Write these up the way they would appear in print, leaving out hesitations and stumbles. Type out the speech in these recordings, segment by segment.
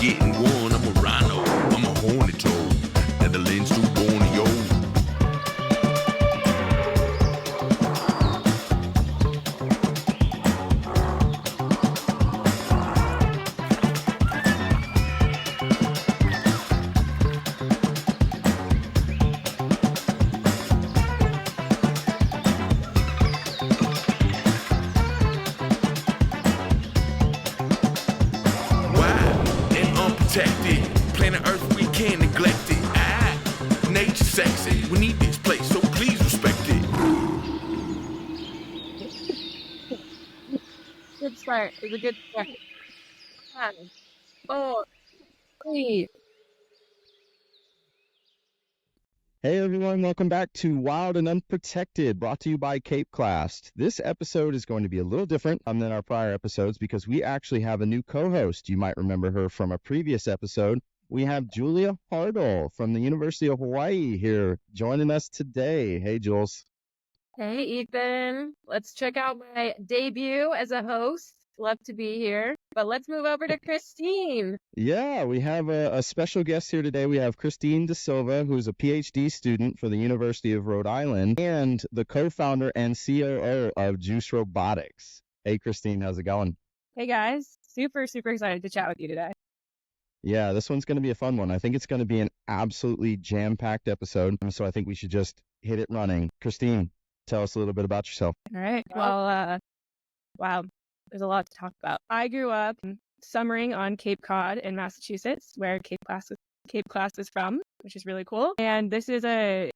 getting one. I'm a rhino, I'm a hornet toad. Netherlands to Borneo. Planet Earth, we can't neglect it. Nature sexy. We need this place, so please respect it. Good start. It's a good start. 5, 4, 3. Hey everyone, welcome back to Wild and Unprotected, brought to you by Cape Class. This episode is going to be a little different than our prior episodes because we actually have a new co-host. You might remember her from a previous episode. We have Jules Hartl from the University of Hawaii here joining us today. Hey, Jules. Hey, Ethan. Let's check out my debut as a host. Love to be here. But let's move over to Christine. Yeah, we have a special guest here today. We have Christine de Silva, who's a PhD student for the University of Rhode Island and the co-founder and COO of Juice Robotics. Hey, Christine, how's it going? Hey, guys. Super, super excited to chat with you today. Yeah, this one's going to be a fun one. I think it's going to be an absolutely jam-packed episode, so I think we should just hit it running. Christine, tell us a little bit about yourself. All right. Well, wow, there's a lot to talk about. I grew up summering on Cape Cod in Massachusetts, where Cape Class is from, which is really cool. And this is getting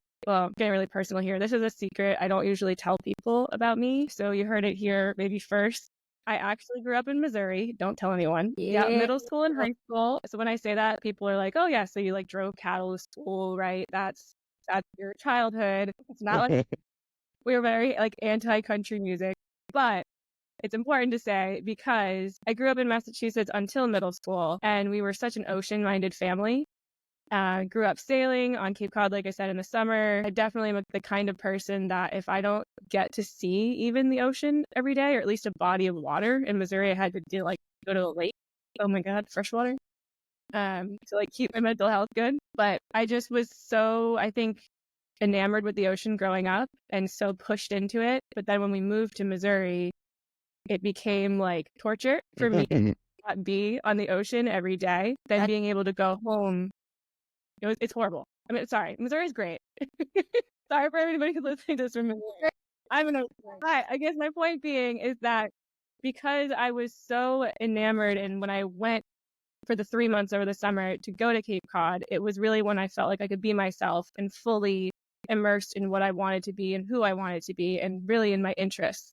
really personal here. This is a secret I don't usually tell people about me, so you heard it here maybe first. I actually grew up in Missouri. Don't tell anyone. Yeah, middle school and high school. So when I say that, people are like, "Oh yeah, so you like drove cattle to school, right? That's your childhood." It's not like we were very like anti-country music, but it's important to say because I grew up in Massachusetts until middle school, and we were such an ocean-minded family. Grew up sailing on Cape Cod, like I said, in the summer. I definitely am the kind of person that if I don't get to see even the ocean every day, or at least a body of water, in Missouri I had to go to the lake. Oh my God, freshwater. To keep my mental health good. But I just was so, I think, enamored with the ocean growing up and so pushed into it. But then when we moved to Missouri, it became like torture for me to not be on the ocean every day. Then being able to go home. It's horrible. I mean, sorry. Missouri's great. Sorry for everybody who's listening to this from Missouri. I guess my point being is that because I was so enamored, and when I went for the 3 months over the summer to go to Cape Cod, it was really when I felt like I could be myself and fully immersed in what I wanted to be and who I wanted to be, and really in my interests.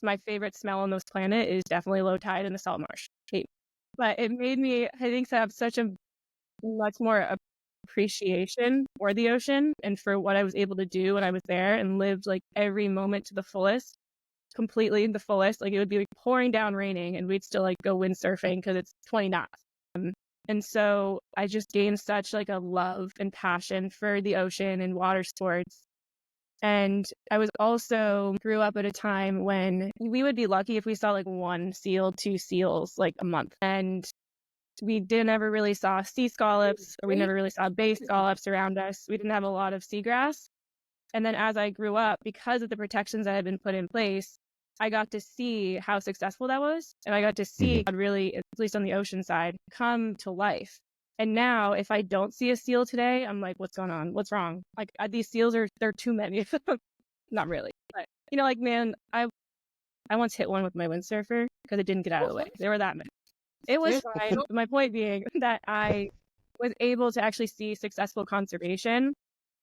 My favorite smell on this planet is definitely low tide in the salt marsh, Cape. But it made me, I think, have such a much more appreciation for the ocean and for what I was able to do when I was there, and lived like every moment to the fullest, completely the fullest. Like it would be like pouring down raining and we'd still like go windsurfing because it's 20 knots. And so I just gained such like a love and passion for the ocean and water sports. And I was also grew up at a time when we would be lucky if we saw like 1 seal, 2 seals like a month. And we never really saw sea scallops, or we never really saw bay scallops around us. We didn't have a lot of seagrass. And then as I grew up, because of the protections that had been put in place, I got to see how successful that was. And I got to see really, at least on the ocean side, come to life. And now if I don't see a seal today, I'm like, what's going on? What's wrong? Like these seals they're too many. Not really. But man, I once hit one with my windsurfer because it didn't get out of the way. There were that many. It was fine. My point being that I was able to actually see successful conservation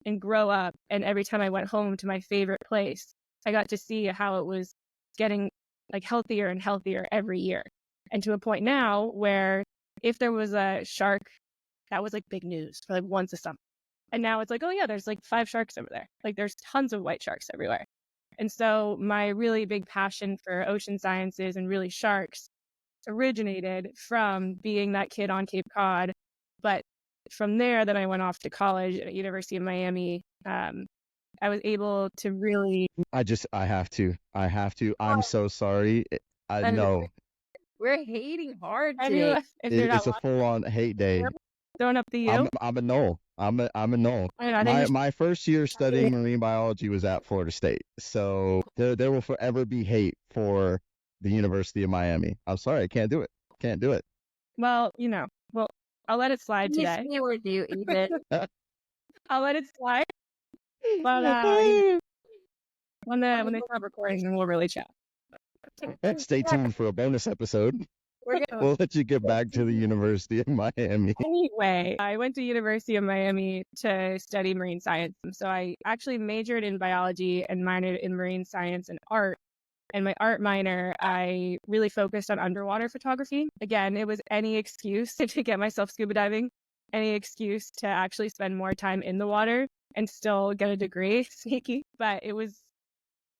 and grow up. And every time I went home to my favorite place, I got to see how it was getting like healthier and healthier every year. And to a point now where if there was a shark, that was like big news for like once a summer. And now it's like, oh yeah, there's like 5 sharks over there. Like there's tons of white sharks everywhere. And so my really big passion for ocean sciences and really sharks originated from being that kid on Cape Cod. But from there, then I went off to college at University of Miami. I was able to really... I have to. I'm so sorry. I know. We're hating hard Anyway, today. if you're not It's a full-on hate day. throwing up the U. I'm a null. I'm a null. I don't know, I think My first year studying marine biology was at Florida State, so there will forever be hate for the University of Miami. I'm sorry, I can't do it. Can't do it. well, I'll let it slide We today. stay with you, Ethan. I'll let it slide. But when they stop recording, then we'll really chat. Stay tuned for a bonus episode. We're gonna. We'll let you get back to the University of Miami. Anyway, I went to University of Miami to study marine science. So I actually majored in biology and minored in marine science and art. And my art minor, I really focused on underwater photography. Again, it was any excuse to get myself scuba diving, any excuse to actually spend more time in the water and still get a degree, sneaky. But it was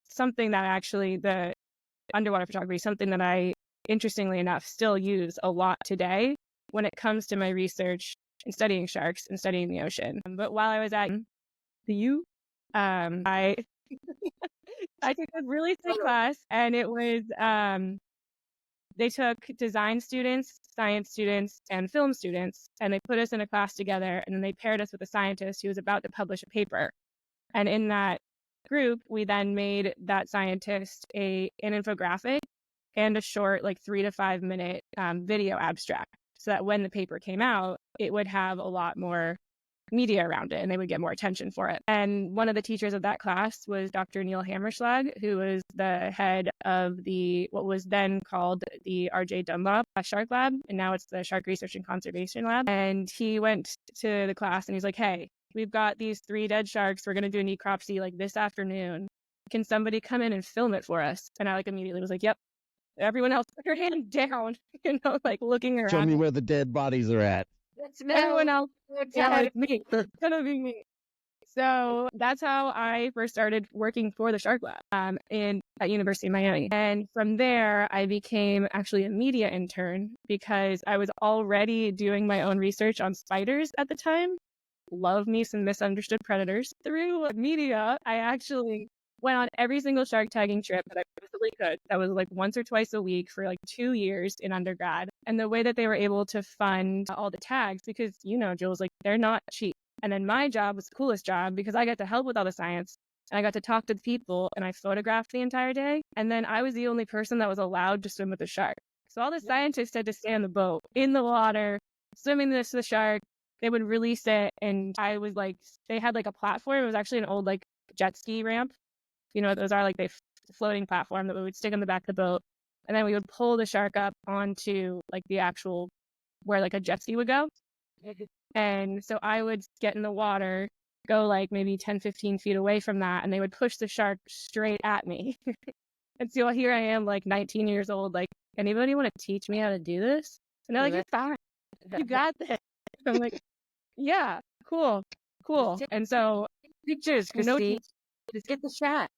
something that actually, the underwater photography, something that I, interestingly enough, still use a lot today when it comes to my research and studying sharks and studying the ocean. But while I was at the U, I I took a really sick class, and it was they took design students, science students, and film students, and they put us in a class together, and then they paired us with a scientist who was about to publish a paper. And in that group, we then made that scientist an infographic and a short, like 3 to 5 minute video abstract, so that when the paper came out, it would have a lot more media around it and they would get more attention for it. And one of the teachers of that class was Dr. Neil Hammerschlag, who was the head of what was then called the R.J. Dunlop Shark Lab, and now it's the Shark Research and Conservation Lab. And he went to the class and he's like, hey, we've got these 3 dead sharks. We're going to do a necropsy like this afternoon. Can somebody come in and film it for us? And I immediately was like, yep. Everyone else put her hand down, like looking around. Show me where the dead bodies are at. Everyone else, like me, gonna be me. So that's how I first started working for the Shark Lab at University of Miami. And from there, I became actually a media intern because I was already doing my own research on spiders at the time. Love me some misunderstood predators. Through media, I actually went on every single shark tagging trip that I possibly could. That was like once or twice a week for like 2 years in undergrad. And the way that they were able to fund all the tags, because, Jules, like they're not cheap. And then my job was the coolest job because I got to help with all the science and I got to talk to the people and I photographed the entire day. And then I was the only person that was allowed to swim with the shark. So all the scientists had to stay on the boat in the water, swimming this the shark. They would release it. And I was like, they had like a platform. It was actually an old like jet ski ramp. Those are like the floating platform that we would stick on the back of the boat. And then we would pull the shark up onto like the actual where like a jet ski would go. And so I would get in the water, go like maybe 10, 15 feet away from that. And they would push the shark straight at me. And so here I am, like 19 years old. Like, anybody want to teach me how to do this? And they're like, you're fine. You got this. I'm like, yeah, cool. And so Pictures, Christine. Just get the shot.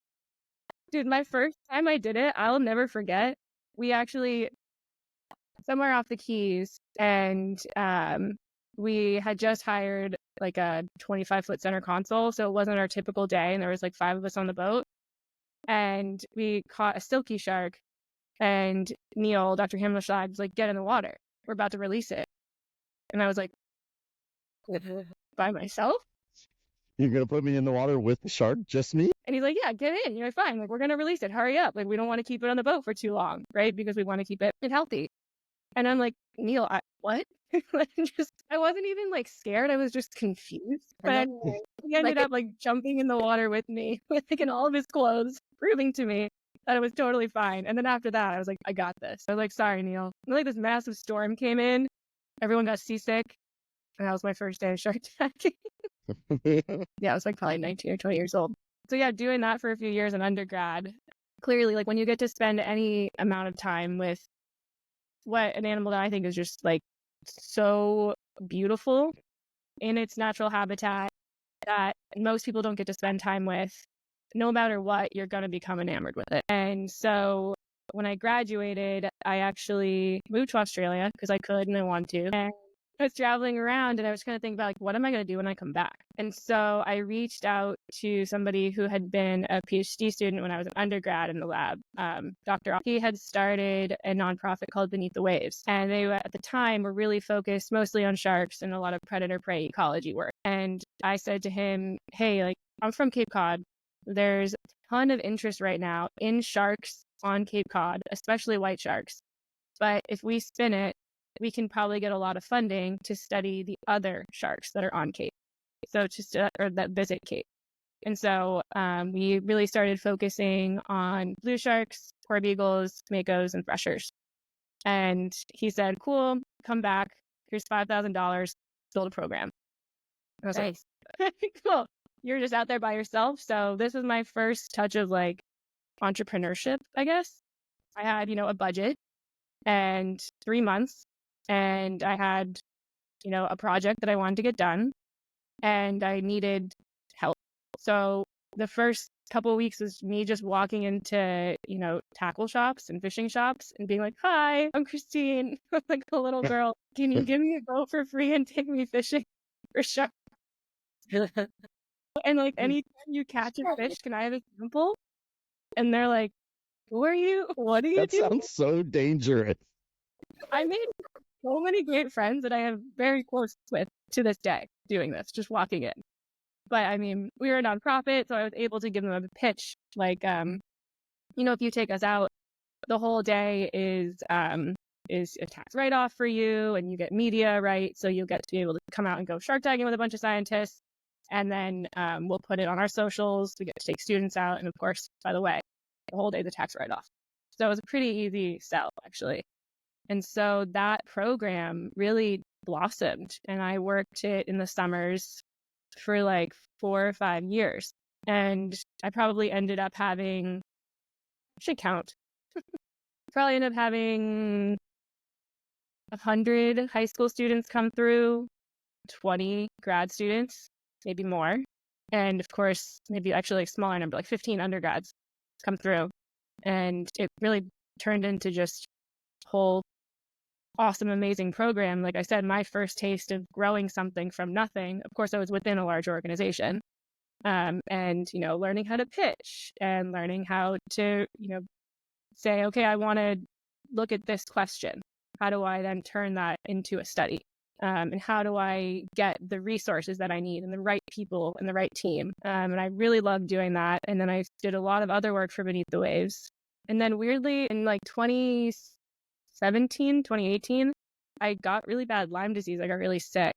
Dude, my first time I did it, I'll never forget. We actually, somewhere off the Keys, and we had just hired like a 25-foot center console, so it wasn't our typical day, and there was like 5 of us on the boat. And we caught a silky shark, and Neil, Dr. Hammerschlag, was like, get in the water. We're about to release it. And I was like, by myself? You're going to put me in the water with the shark? Just me? And he's like, yeah, get in. You're fine. Like, we're going to release it. Hurry up. Like, we don't want to keep it on the boat for too long, right? Because we want to keep it healthy. And I'm like, Neil, what? I wasn't even like scared. I was just confused. But he ended up like jumping in the water with me, with like in all of his clothes, proving to me that it was totally fine. And then after that, I was like, I got this. I was like, sorry, Neil. And like this massive storm came in. Everyone got seasick. And that was my first day of shark tagging. Yeah, I was like probably 19 or 20 years old. So yeah, doing that for a few years in undergrad, clearly like when you get to spend any amount of time with what an animal that I think is just like so beautiful in its natural habitat that most people don't get to spend time with, no matter what, you're going to become enamored with it. And so when I graduated, I actually moved to Australia because I could and I wanted to. And I was traveling around and I was kind of thinking about like, what am I going to do when I come back? And so I reached out to somebody who had been a PhD student when I was an undergrad in the lab. Dr. He had started a nonprofit called Beneath the Waves. And they, at the time, were really focused mostly on sharks and a lot of predator-prey ecology work. And I said to him, hey, like, I'm from Cape Cod. There's a ton of interest right now in sharks on Cape Cod, especially white sharks. But if we spin it, we can probably get a lot of funding to study the other sharks that are on Cape, so or that visit Cape. And so we really started focusing on blue sharks, pork beagles, makos, and freshers. And he said, cool, come back. Here's $5,000, build a program. I was Nice. like, cool. You're just out there by yourself. So this was my first touch of like entrepreneurship, I guess. I had, a budget and 3 months. And I had, a project that I wanted to get done and I needed help. So the first couple of weeks was me just walking into, tackle shops and fishing shops and being like, hi, I'm Christine. I'm like a little girl. Can you give me a boat for free and take me fishing for sharks? And like anytime you catch a fish, can I have a sample? And they're like, who are you? What do you That do? sounds so dangerous. I made so many great friends that I have very close with to this day doing this, just walking in. But I mean, we were a nonprofit, so I was able to give them a pitch. Like, if you take us out, the whole day is a tax write-off for you and you get media, right? So you'll get to be able to come out and go shark tagging with a bunch of scientists. And then we'll put it on our socials. We get to take students out. And of course, by the way, the whole day is a tax write-off. So it was a pretty easy sell, actually. And so that program really blossomed. And I worked it in the summers for like 4 or 5 years. And I probably ended up having, I should count, probably ended up having 100 high school students come through, 20 grad students, maybe more. And of course, maybe actually a smaller number, like 15 undergrads come through. And it really turned into just a whole awesome, amazing program. Like I said, my first taste of growing something from nothing. Of course, I was within a large organization. And, learning how to pitch and learning how to, say, okay, I want to look at this question. How do I then turn that into a study? And how do I get the resources that I need and the right people and the right team? And I really loved doing that. And then I did a lot of other work for Beneath the Waves. And then weirdly, in like 2018, I got really bad Lyme disease. I got really sick.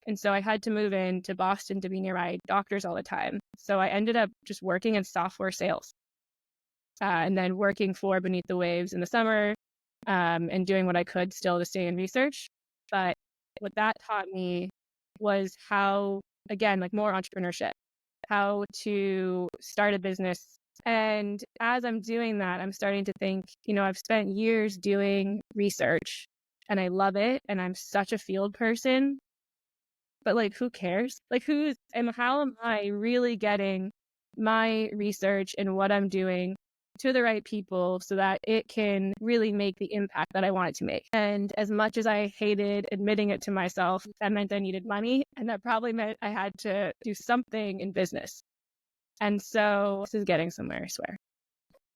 And so I had to move into Boston to be near my doctors all the time. So I ended up just working in software sales and then working for Beneath the Waves in the summer and doing what I could still to stay in research. But what that taught me was how, again, like more entrepreneurship, how to start a business. And as I'm doing that, I'm starting to think, I've spent years doing research and I love it. And I'm such a field person, but like, who cares? Like how am I really getting my research and what I'm doing to the right people so that it can really make the impact that I want it to make? And as much as I hated admitting it to myself, that meant I needed money. And that probably meant I had to do something in business. And so this is getting somewhere, I swear.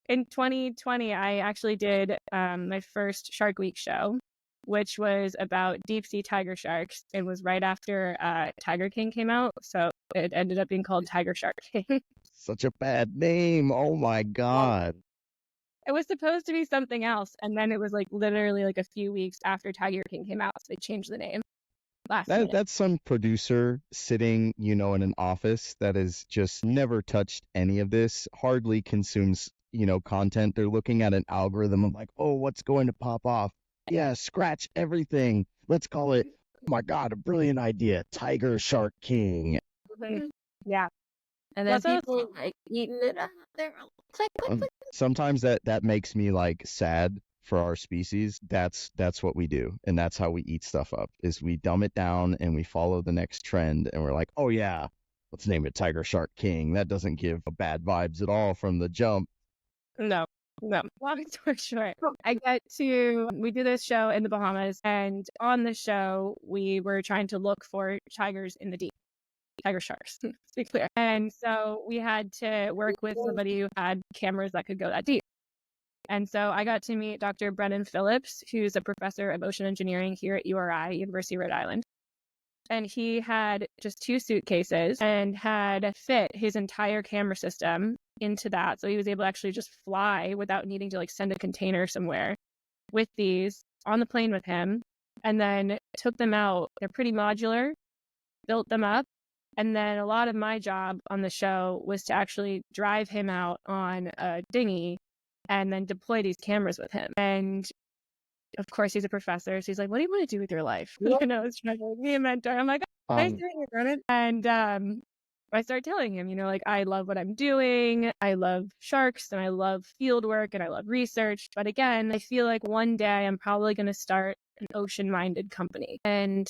In 2020, I actually did my first Shark Week show, which was about deep sea tiger sharks. It was right after Tiger King came out. So it ended up being called Tiger Shark King. Such a bad name. Oh my God. It was supposed to be something else. And then it was like literally like a few weeks after Tiger King came out. So they changed the name. That's some producer sitting, in an office that has just never touched any of this, hardly consumes, content. They're looking at an algorithm of like, oh, what's going to pop off? Yeah, scratch everything. Let's call it, oh my God, a brilliant idea. Tiger Shark King. Yeah. And then That's people like eating it up. They're click, click, click. Sometimes that makes me like sad for our species. That's what we do. And that's how we eat stuff up, is we dumb it down and we follow the next trend. And we're like, oh yeah, let's name it Tiger Shark King. That doesn't give bad vibes at all from the jump. No, No, long story short, we do this show in the Bahamas, and on the show, we were trying to look for tigers in the deep, tiger sharks, to be clear. And so we had to work with somebody who had cameras that could go that deep. And so I got to meet Dr. Brennan Phillips, who's a professor of ocean engineering here at URI, University of Rhode Island. And he had just 2 suitcases and had fit his entire camera system into that. So he was able to actually just fly without needing to send a container somewhere with these on the plane with him, and then took them out. They're pretty modular, built them up. And then a lot of my job on the show was to actually drive him out on a dinghy and then deploy these cameras with him. And of course, he's a professor. So he's like, what do you want to do with your life? It's trying to be a mentor. I'm like, nice doing it, Brennan. And I started telling him, I love what I'm doing. I love sharks and I love field work and I love research. But again, I feel like one day I'm probably going to start an ocean-minded company. And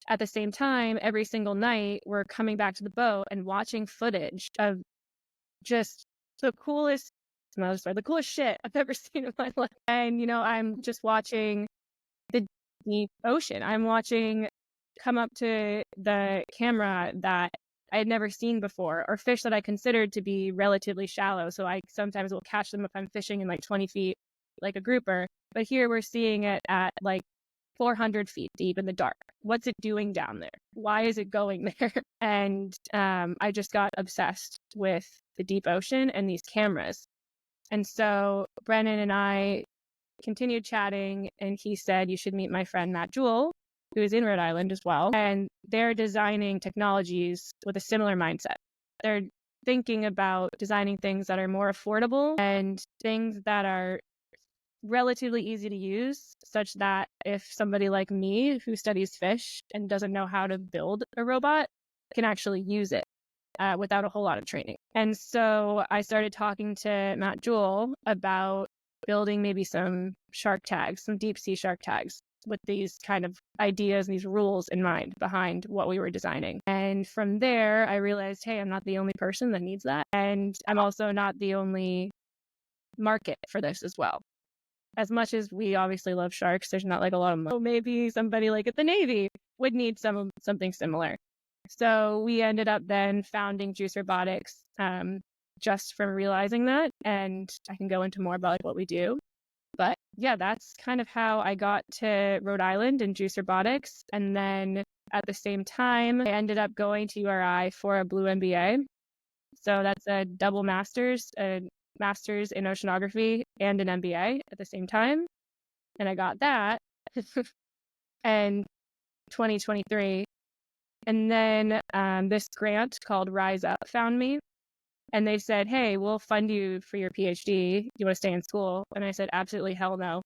at the same time, every single night, we're coming back to the boat and watching footage of just the coolest shit I've ever seen in my life. And, I'm just watching the deep ocean. I'm watching come up to the camera that I had never seen before, or fish that I considered to be relatively shallow. So I sometimes will catch them if I'm fishing in 20 feet, like a grouper. But here we're seeing it at 400 feet deep in the dark. What's it doing down there? Why is it going there? And I just got obsessed with the deep ocean and these cameras. And so Brennan and I continued chatting, and he said, you should meet my friend Matt Jewell, who is in Rhode Island as well. And they're designing technologies with a similar mindset. They're thinking about designing things that are more affordable and things that are relatively easy to use, such that if somebody like me who studies fish and doesn't know how to build a robot can actually use it without a whole lot of training. And so I started talking to Matt Jewell about building maybe some shark tags, some deep sea shark tags, with these kind of ideas and these rules in mind behind what we were designing. And from there, I realized, hey, I'm not the only person that needs that. And I'm also not the only market for this as well. As much as we obviously love sharks, there's not a lot of maybe somebody at the Navy would need something similar. So we ended up then founding Juice Robotics just from realizing that. And I can go into more about what we do. But yeah, that's kind of how I got to Rhode Island and Juice Robotics. And then at the same time, I ended up going to URI for a Blue MBA. So that's a double master's, a master's in oceanography and an MBA at the same time. And I got that in 2023. And then this grant called Rise Up found me. And they said, hey, we'll fund you for your PhD. Do you want to stay in school? And I said, absolutely hell no.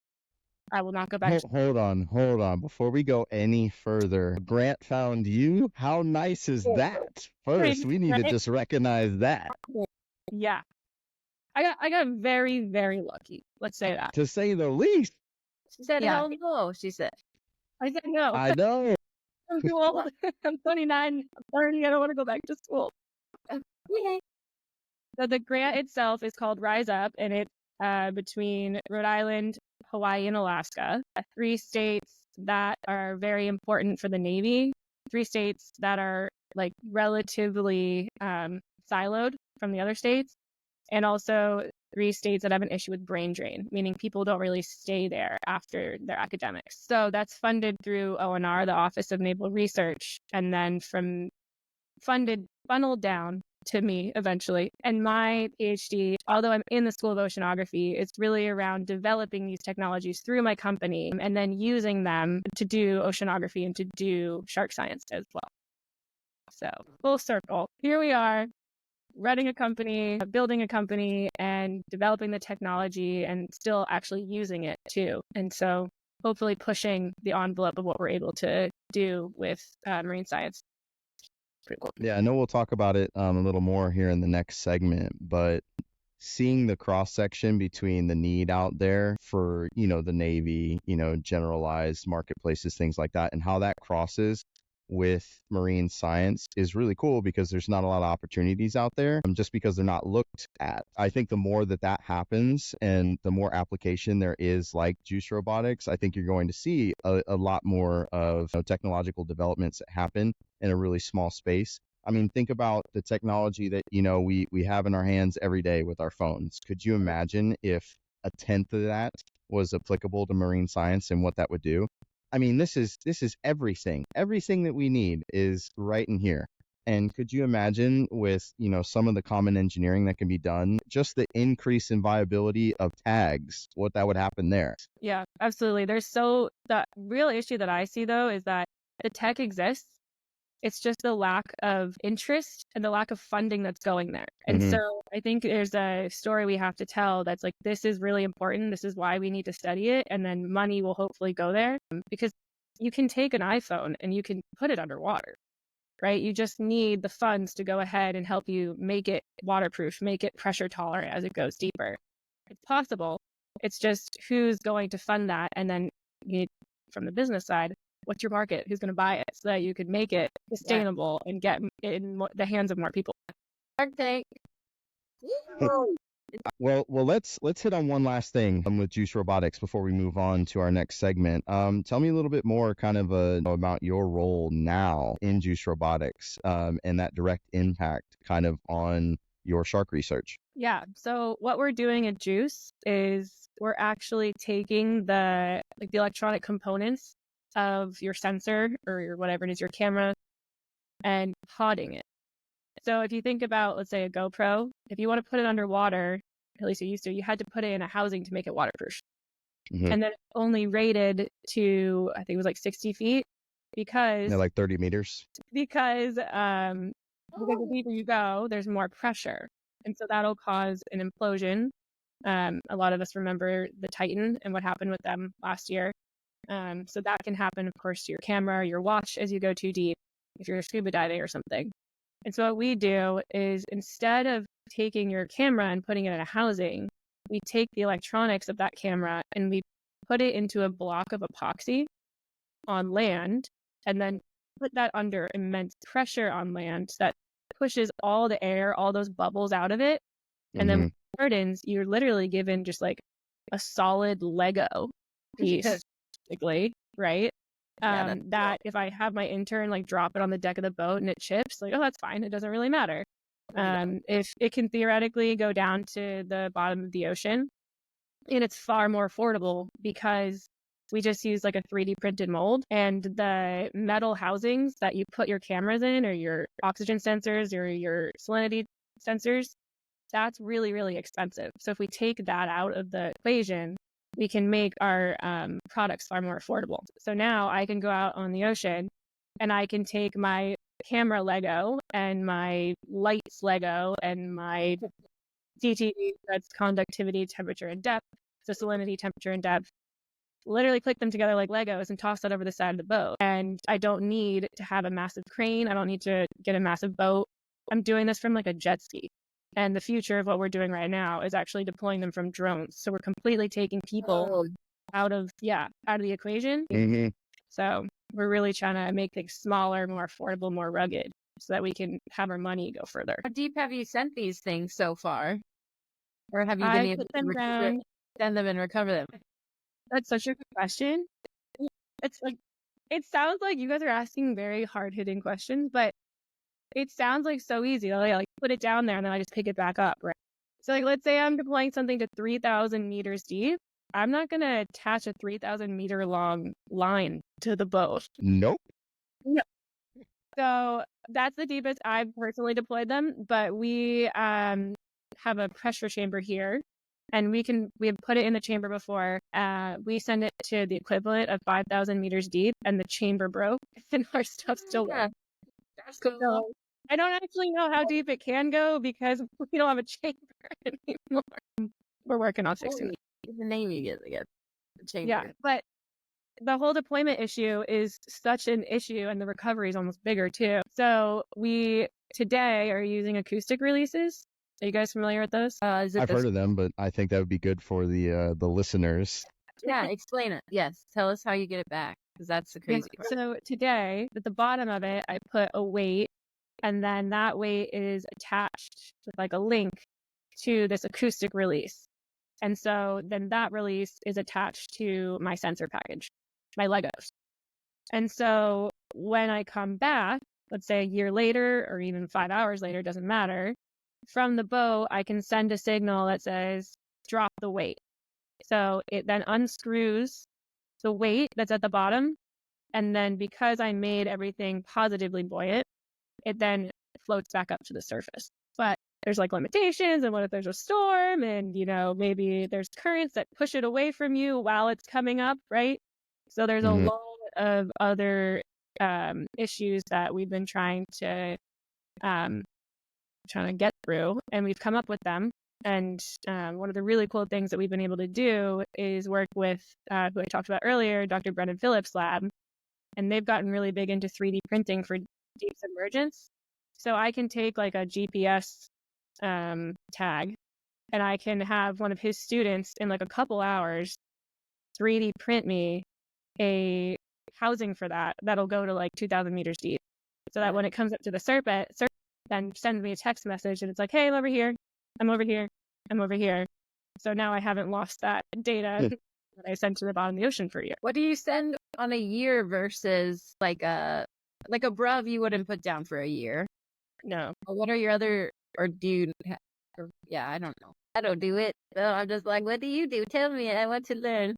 I will not go back. Hold on. Before we go any further, Grant found you? How nice is that? First, we need to just recognize that. Yeah. I got very, very lucky. Let's say that. To say the least. She said, hell no, she said. I said no. I know. I'm too old. I'm 29. I'm 30. I don't want to go back to school. Okay. So the grant itself is called Rise Up, and it's between Rhode Island, Hawaii, and Alaska, 3 states that are very important for the Navy, 3 states that are relatively siloed from the other states, and also 3 states that have an issue with brain drain, meaning people don't really stay there after their academics. So that's funded through ONR, the Office of Naval Research, and then funneled down to me eventually. And my PhD, although I'm in the School of Oceanography, it's really around developing these technologies through my company and then using them to do oceanography and to do shark science as well. So full circle. Here we are, running a company, building a company, and developing the technology and still actually using it too. And so hopefully pushing the envelope of what we're able to do with marine science. Pretty cool. Yeah, I know we'll talk about it a little more here in the next segment, but seeing the cross section between the need out there for, the Navy, generalized marketplaces, things like that, and how that crosses with marine science is really cool because there's not a lot of opportunities out there just because they're not looked at. I think the more that happens and the more application there is like juice robotics, I think you're going to see a lot more of technological developments that happen in a really small space. I mean, think about the technology that, we have in our hands every day with our phones. Could you imagine if a tenth of that was applicable to marine science and what that would do? I mean, this is everything. Everything that we need is right in here. And could you imagine with, some of the common engineering that can be done, just the increase in viability of tags, what that would happen there? Yeah, absolutely. The real issue that I see though is that the tech exists. It's just the lack of interest and the lack of funding that's going there. And Mhm. so I think there's a story we have to tell that's like, this is really important. This is why we need to study it. And then money will hopefully go there, because you can take an iPhone and you can put it underwater, right? You just need the funds to go ahead and help you make it waterproof, make it pressure tolerant as it goes deeper. It's possible. It's just who's going to fund that. And then you need, from the business side, what's your market? Who's going to buy it so that you could make it sustainable and get in the hands of more people? Shark Tank. Well, let's hit on one last thing with Juice Robotics before we move on to our next segment. Tell me a little bit more kind of about your role now in Juice Robotics and that direct impact kind of on your shark research. Yeah. So what we're doing at Juice is we're actually taking the electronic components of your sensor or your whatever it is, your camera, and podding it. So if you think about, let's say, a GoPro, if you want to put it underwater, at least you had to put it in a housing to make it waterproof. Mhm. And then only rated to, I think it was like 60 feet because Like 30 meters. because the deeper you go, there's more pressure. And so that'll cause an implosion. A lot of us remember the Titan and what happened with them last year. So that can happen, of course, to your camera or your watch as you go too deep, if you're scuba diving or something. And so what we do is, instead of taking your camera and putting it in a housing, we take the electronics of that camera and we put it into a block of epoxy on land, and then put that under immense pressure on land that pushes all the air, all those bubbles out of it. And then when it hardens, you're literally given just like a solid Lego piece, basically, right? That if I have my intern like drop it on the deck of the boat and it chips, like, oh, that's fine. It doesn't really matter. If it can theoretically go down to the bottom of the ocean, and it's far more affordable because we just use like a 3D printed mold, and the metal housings that you put your cameras in, or your oxygen sensors or your salinity sensors, that's really, really expensive. So if we take that out of the equation, we can make our products far more affordable. So now I can go out on the ocean and I can take my camera Lego and my lights Lego and my CTD, that's conductivity, temperature, and depth, so salinity, temperature, and depth, literally click them together like Legos and toss that over the side of the boat. And I don't need to have a massive crane. I don't need to get a massive boat. I'm doing this from like a jet ski. And the future of what we're doing right now is actually deploying them from drones. So we're completely taking people out of the equation. Mhm. So we're really trying to make things smaller, more affordable, more rugged, so that we can have our money go further. How deep have you sent these things so far? Or have you been I able put to them down. send them and recover them? That's such a good question. It's like, it sounds like you guys are asking very hard-hitting questions, but it sounds like so easy. I like put it down there and then I just pick it back up, right? So like, let's say I'm deploying something to 3,000 meters deep. I'm not going to attach a 3,000 meter long line to the boat. Nope. No. So that's the deepest I've personally deployed them, but we have a pressure chamber here, and we have put it in the chamber before. We send it to the equivalent of 5,000 meters deep, and the chamber broke, and our stuff still works. That's cool. So I don't actually know how deep it can go because we don't have a chamber anymore. We're working on fixing it. The name you get again. The chamber. Yeah, but the whole deployment issue is such an issue, and the recovery is almost bigger too. So we today are using acoustic releases. Are you guys familiar with those? Is it I've heard of them, but I think that would be good for the listeners. Yeah, explain it. Yes. Tell us how you get it back. Because that's the Yeah, crazy part. so today, at the bottom of it, I put a weight, and then that weight is attached with like a link to this acoustic release. And so then that release is attached to my sensor package, my Legos. And so when I come back, let's say a year later or even 5 hours later, doesn't matter, from the boat, I can send a signal that says, drop the weight. So it then unscrews the weight that's at the bottom. And then because I made everything positively buoyant, it then floats back up to the surface. But there's like limitations, and what if there's a storm, and maybe there's currents that push it away from you while it's coming up, right? So there's a lot of other issues that we've been trying to get through, and we've come up with them. And one of the really cool things that we've been able to do is work with who I talked about earlier, Dr. Brennan Phillips' lab, and they've gotten really big into 3D printing for deep submergence. So I can take like a GPS tag, and I can have one of his students in like a couple hours 3D print me a housing for that'll go to like 2,000 meters deep. So that when it comes up to the surface, then sends me a text message, and it's like, hey, I'm over here, I'm over here, I'm over here. So now I haven't lost that data that I sent to the bottom of the ocean for a year. What do you send on a year versus like a bruv you wouldn't put down for a year? No. Or what are your other, or do you, I don't know. I don't do it. So I'm just like, what do you do? Tell me. I want to learn.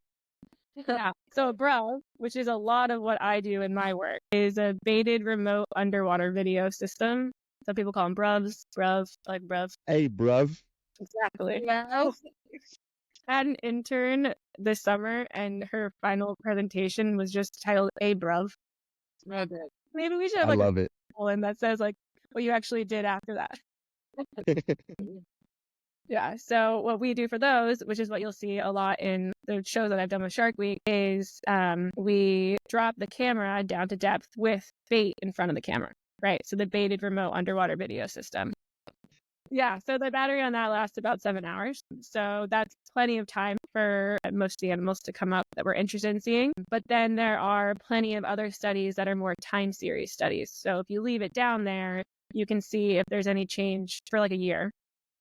Yeah. So a bruv, which is a lot of what I do in my work, is a baited remote underwater video system. Some people call them bruvs, like bruv. Hey, bruv. Exactly. Well, I had an intern this summer, and her final presentation was just titled "A Bruv." Maybe we should have I like love it. one that says like what you actually did after that. Yeah. So what we do for those, which is what you'll see a lot in the shows that I've done with Shark Week, is we drop the camera down to depth with bait in front of the camera, right? So the baited remote underwater video system. Yeah. So the battery on that lasts about 7 hours. So that's plenty of time for most of the animals to come up that we're interested in seeing. But then there are plenty of other studies that are more time series studies. So if you leave it down there, you can see if there's any change for like a year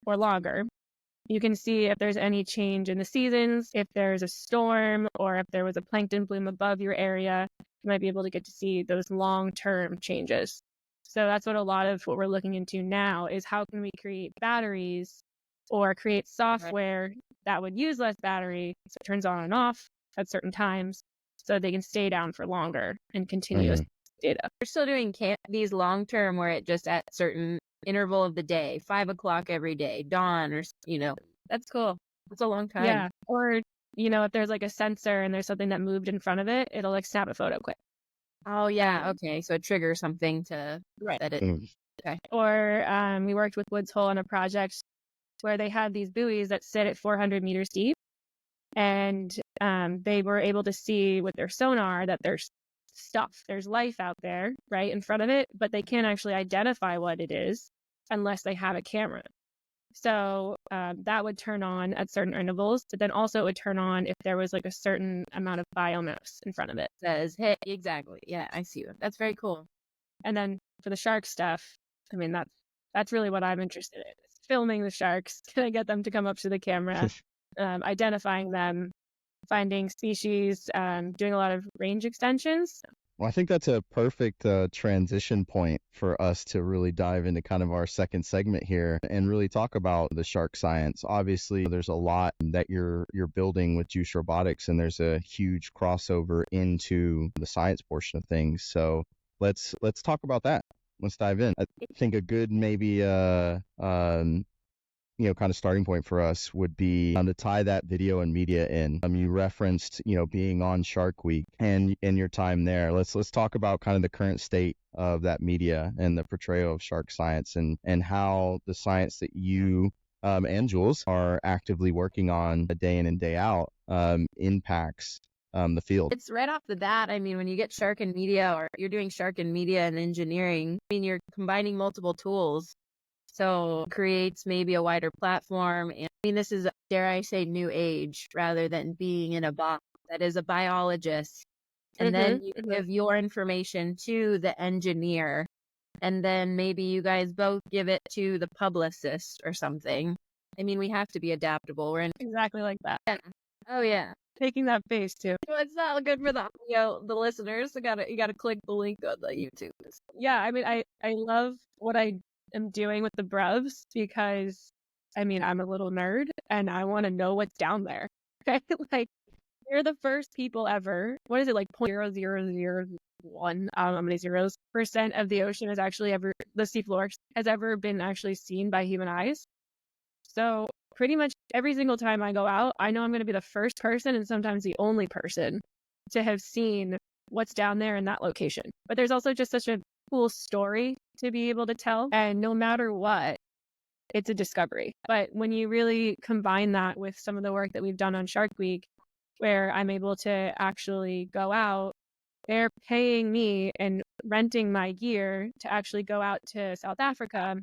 or longer. You can see if there's any change in the seasons, if there's a storm, or if there was a plankton bloom above your area. You might be able to get to see those long-term changes. So that's what a lot of what we're looking into now is how can we create batteries or create software that would use less battery, so it turns on and off at certain times, so they can stay down for longer and continuous data. We're still doing these long term where it just at certain interval of the day, 5 o'clock every day, dawn, or that's cool. That's a long time. Yeah. Or if there's like a sensor and there's something that moved in front of it, it'll like snap a photo quick. Oh yeah. Okay. So it triggers something to set it. Okay. Or we worked with Woods Hole on a project where they had these buoys that sit at 400 meters deep, and they were able to see with their sonar that there's life out there right in front of it, but they can't actually identify what it is unless they have a camera. So that would turn on at certain intervals, but then also it would turn on if there was like a certain amount of biomass in front of it. Says, hey, exactly. Yeah, I see you. That's very cool. And then for the shark stuff, I mean, that's really what I'm interested in. Filming the sharks. Can I get them to come up to the camera? Identifying them, finding species, doing a lot of range extensions. Well, I think that's a perfect transition point for us to really dive into kind of our second segment here and really talk about the shark science. Obviously, there's a lot that you're building with Juice Robotics, and there's a huge crossover into the science portion of things. So let's talk about that. Let's dive in. I think a good maybe kind of starting point for us would be to tie that video and media in. You referenced, being on Shark Week and in your time there. Let's talk about kind of the current state of that media and the portrayal of shark science and how the science that you and Jules are actively working on day in and day out impacts the field. It's right off the bat. I mean, when you get shark and media, or you're doing shark and media and engineering, I mean, you're combining multiple tools. So it creates maybe a wider platform. And I mean, this is, dare I say, new age rather than being in a box that is a biologist and then you give your information to the engineer, and then maybe you guys both give it to the publicist or something. I mean, we have to be adaptable. We're in. Exactly like that. Yeah. Oh yeah. Taking that base too. Well, it's not good for the audio, the listeners. You gotta click the link on the YouTube. Yeah, I mean, I love what I am doing with the bruvs because, I mean, I'm a little nerd and I want to know what's down there. Okay, like we're the first people ever. What is it, like 0.0001? How many zeros % of the ocean has actually ever, the seafloor has ever been actually seen by human eyes. So pretty much every single time I go out, I know I'm going to be the first person and sometimes the only person to have seen what's down there in that location. But there's also just such a cool story to be able to tell. And no matter what, it's a discovery. But when you really combine that with some of the work that we've done on Shark Week, where I'm able to actually go out, they're paying me and renting my gear to actually go out to South Africa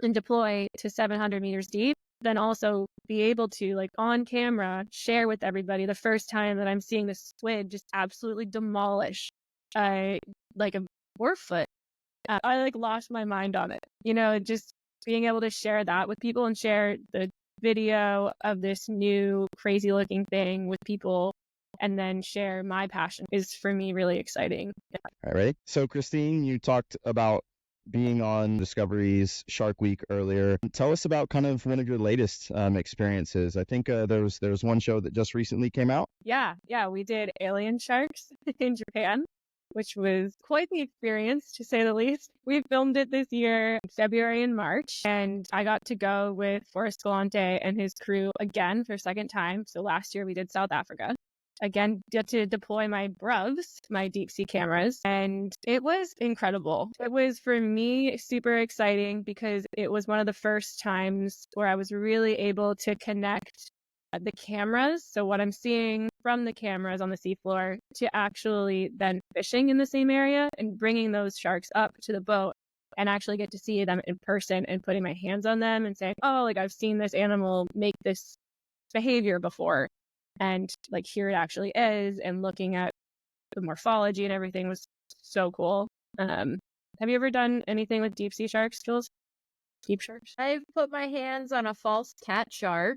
and deploy to 700 meters deep, then also be able to, like, on camera, share with everybody the first time that I'm seeing this squid just absolutely demolish like a 4-foot. I like lost my mind on it. You know, just being able to share that with people and share the video of this new crazy looking thing with people and then share my passion is for me really exciting. All right, ready? So Christine, you talked about being on Discovery's Shark Week earlier. Tell us about kind of one of your latest experiences. I think there was one show that just recently came out. Yeah, we did alien sharks in Japan, which was quite the experience, to say the least. We filmed it this year, February and March, and I got to go with Forrest Galante and his crew again for a second time. So last year we did South Africa. Again, get to deploy my bruvs, my deep sea cameras, and it was incredible. It was, for me, super exciting because it was one of the first times where I was really able to connect the cameras, so what I'm seeing from the cameras on the seafloor, to actually then fishing in the same area and bringing those sharks up to the boat and actually get to see them in person and putting my hands on them and saying, oh, like I've seen this animal make this behavior before. And like here it actually is, and looking at the morphology and everything was so cool. Have you ever done anything with deep sea sharks, Jules? Deep sharks? I've put my hands on a false cat shark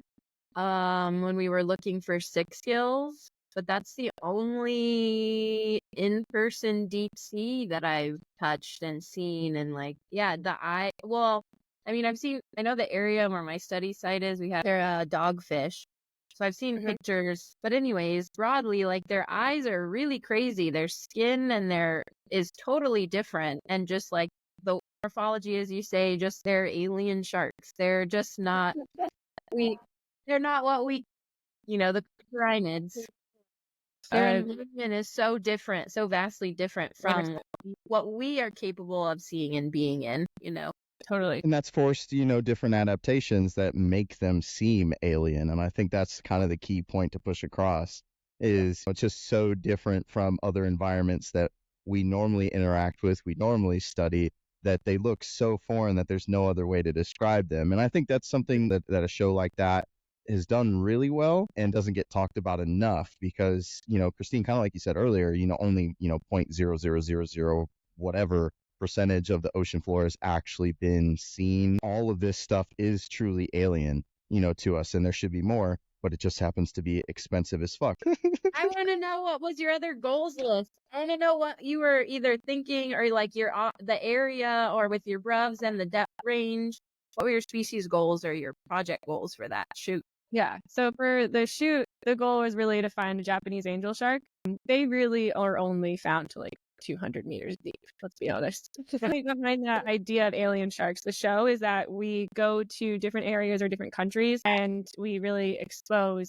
when we were looking for 6 gills, but that's the only in-person deep sea that I've touched and seen. And like, yeah, I know the area where my study site is, we have their dogfish. So I've seen pictures, but anyways, broadly, like their eyes are really crazy. Their skin and is totally different. And just like the morphology, as you say, just they're alien sharks. They're just not, they're not what we, the pyramids. Their environment is so different, so vastly different from what we are capable of seeing and being in, Totally. And that's forced, different adaptations that make them seem alien. And I think that's kind of the key point to push across is it's just so different from other environments that we normally interact with, we normally study, that they look so foreign that there's no other way to describe them. And I think that's something that a show like that has done really well and doesn't get talked about enough because, Christine, kind of like you said earlier, only, 0.0000 whatever percentage of the ocean floor has actually been seen. All of this stuff is truly alien, to us, and there should be more, but it just happens to be expensive as fuck. I want to know, what was your other goals list? I want to know what you were either thinking or like the area or with your bruvs and the depth range. What were your species goals or your project goals for that shoot? Yeah. So for the shoot, the goal was really to find a Japanese angel shark. They really are only found to like 200 meters deep. Let's be honest. Behind that idea of alien sharks, the show is that we go to different areas or different countries and we really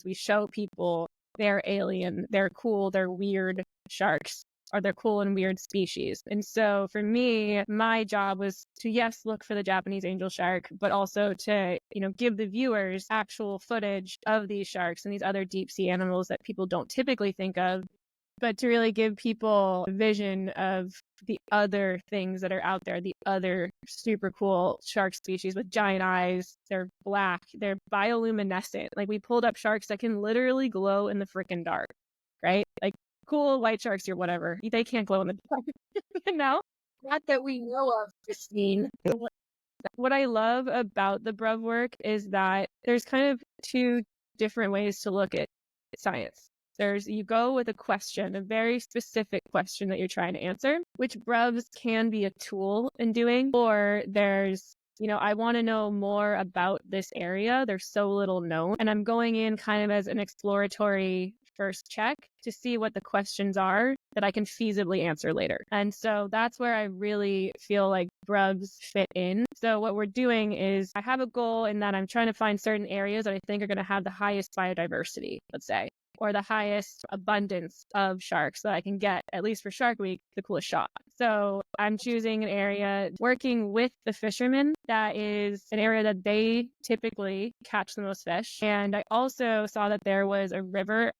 we show people they're alien, they're cool, they're weird sharks, or they're cool and weird species. And so for me, my job was to, yes, look for the Japanese angel shark, but also to, give the viewers actual footage of these sharks and these other deep sea animals that people don't typically think of, but to really give people a vision of the other things that are out there, the other super cool shark species with giant eyes. They're black, they're bioluminescent. Like we pulled up sharks that can literally glow in the freaking dark, right? Like cool white sharks or whatever. They can't glow in the dark, you know? Not that we know of, Christine. What I love about the Bruv work is that there's kind of two different ways to look at science. You go with a question, a very specific question that you're trying to answer, which Bruvs can be a tool in doing, or there's I want to know more about this area. There's so little known. And I'm going in kind of as an exploratory first check to see what the questions are that I can feasibly answer later. And so that's where I really feel like Bruvs fit in. So what we're doing is I have a goal in that I'm trying to find certain areas that I think are going to have the highest biodiversity, let's say, or the highest abundance of sharks that I can get, at least for Shark Week, the coolest shot. So I'm choosing an area working with the fishermen that is an area that they typically catch the most fish. And I also saw that there was a river,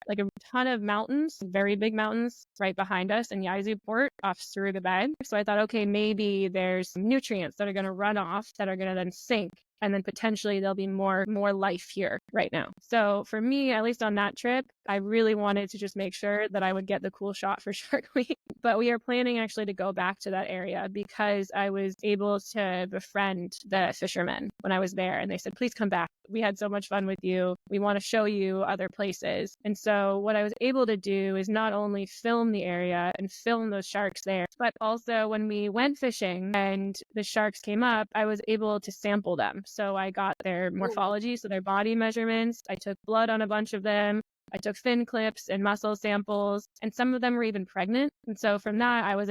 like a ton of mountains, very big mountains right behind us in Yazoo Port off Suruga Bay. So I thought, okay, maybe there's some nutrients that are going to run off that are going to then sink. And then potentially there'll be more life here right now. So for me, at least on that trip, I really wanted to just make sure that I would get the cool shot for Shark Week. But we are planning actually to go back to that area because I was able to befriend the fishermen when I was there. And they said, please come back. We had so much fun with you. We want to show you other places. And so what I was able to do is not only film the area and film those sharks there, but also when we went fishing and the sharks came up, I was able to sample them. So I got their morphology, so their body measurements. I took blood on a bunch of them. I took fin clips and muscle samples, and some of them were even pregnant. And so from that, I will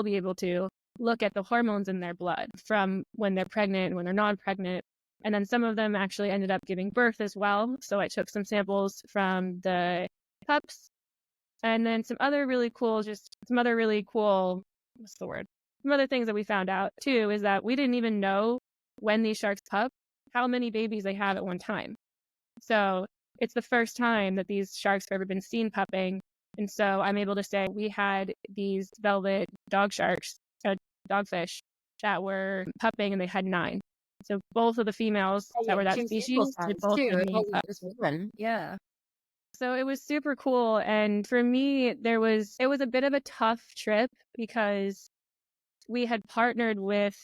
be able to look at the hormones in their blood from when they're pregnant and when they're not pregnant. And then some of them actually ended up giving birth as well. So I took some samples from the pups, and then some other really cool, some other things that we found out too is that we didn't even know when these sharks pup, how many babies they have at one time. So it's the first time that these sharks have ever been seen pupping. And so I'm able to say we had these velvet dogfish that were pupping and they had 9. So both of the females that were that species, they both had 9 pups. Yeah. So it was super cool. And for me, it was a bit of a tough trip because we had partnered with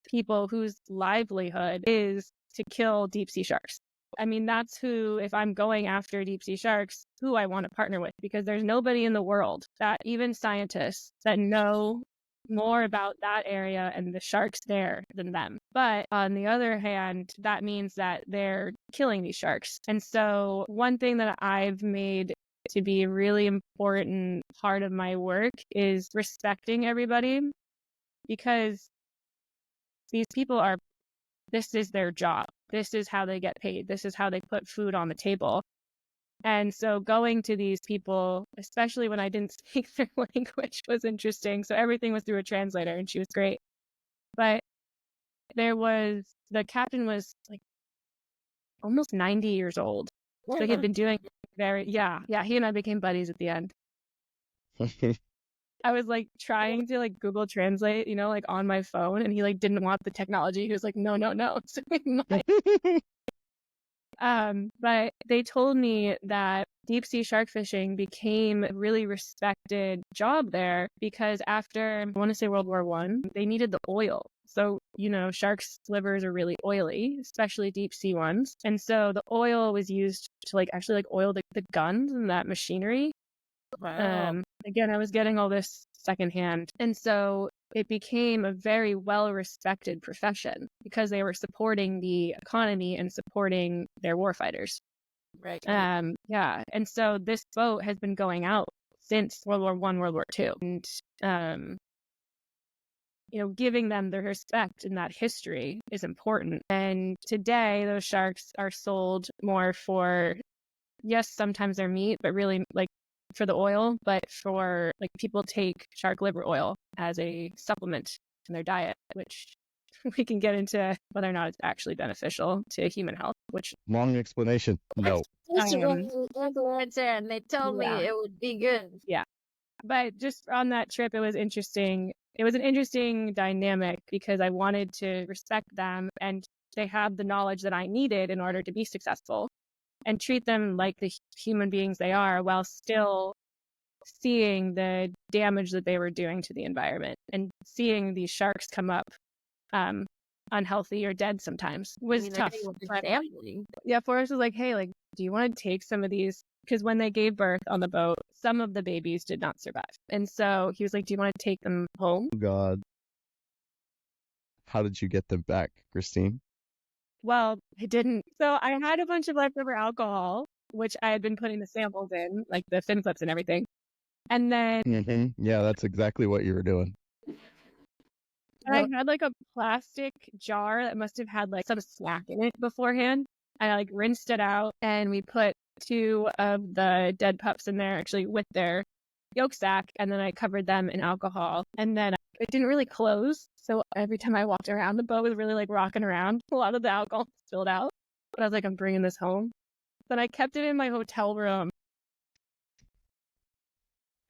people whose livelihood is to kill deep sea sharks. I mean, that's who, if I'm going after deep sea sharks, who I want to partner with, because there's nobody in the world, that even scientists, that know more about that area and the sharks there than them. But on the other hand, that means that they're killing these sharks. And so one thing that I've made to be a really important part of my work is respecting everybody, because these people this is their job. This is how they get paid. This is how they put food on the table. And so going to these people, especially when I didn't speak their language, was interesting. So everything was through a translator, and she was great. But the captain was like almost 90 years old. So he had been doing he and I became buddies at the end. I was like trying to like Google Translate, like on my phone, and he like didn't want the technology. He was like, no. So but they told me that deep sea shark fishing became a really respected job there because after, I want to say World War I, they needed the oil. So, sharks' livers are really oily, especially deep sea ones. And so the oil was used to actually oil the guns and that machinery. Wow. Again, I was getting all this secondhand. And so it became a very well-respected profession because they were supporting the economy and supporting their warfighters. Right. Yeah. And so this boat has been going out since World War I, World War II. And, giving them the respect in that history is important. And today, those sharks are sold more for, yes, sometimes they're meat, but really for the oil, but for people take shark liver oil as a supplement in their diet, which we can get into whether or not it's actually beneficial to human health, which Long explanation. No. And they told me it would be good. Yeah. But just on that trip, it was interesting. It was an interesting dynamic because I wanted to respect them, and they had the knowledge that I needed in order to be successful. and treat them like the human beings they are, while still seeing the damage that they were doing to the environment and seeing these sharks come up unhealthy or dead sometimes was tough. Yeah, Forrest was like, hey, like, do you want to take some of these? Because when they gave birth on the boat, some of the babies did not survive. And so he was like, do you want to take them home? Oh, God. How did you get them back, Christine? Well, I didn't. So I had a bunch of leftover alcohol, which I had been putting the samples in, like the fin clips and everything. And then Yeah, that's exactly what you were doing. I had like a plastic jar that must have had like some snack in it beforehand. I like rinsed it out, and we put 2 of the dead pups in there, actually with their yolk sac, and then I covered them in alcohol. And then it didn't really close, so every time I walked around, the boat was really like rocking around. A lot of the alcohol spilled out, but I was like, I'm bringing this home. Then I kept it in my hotel room.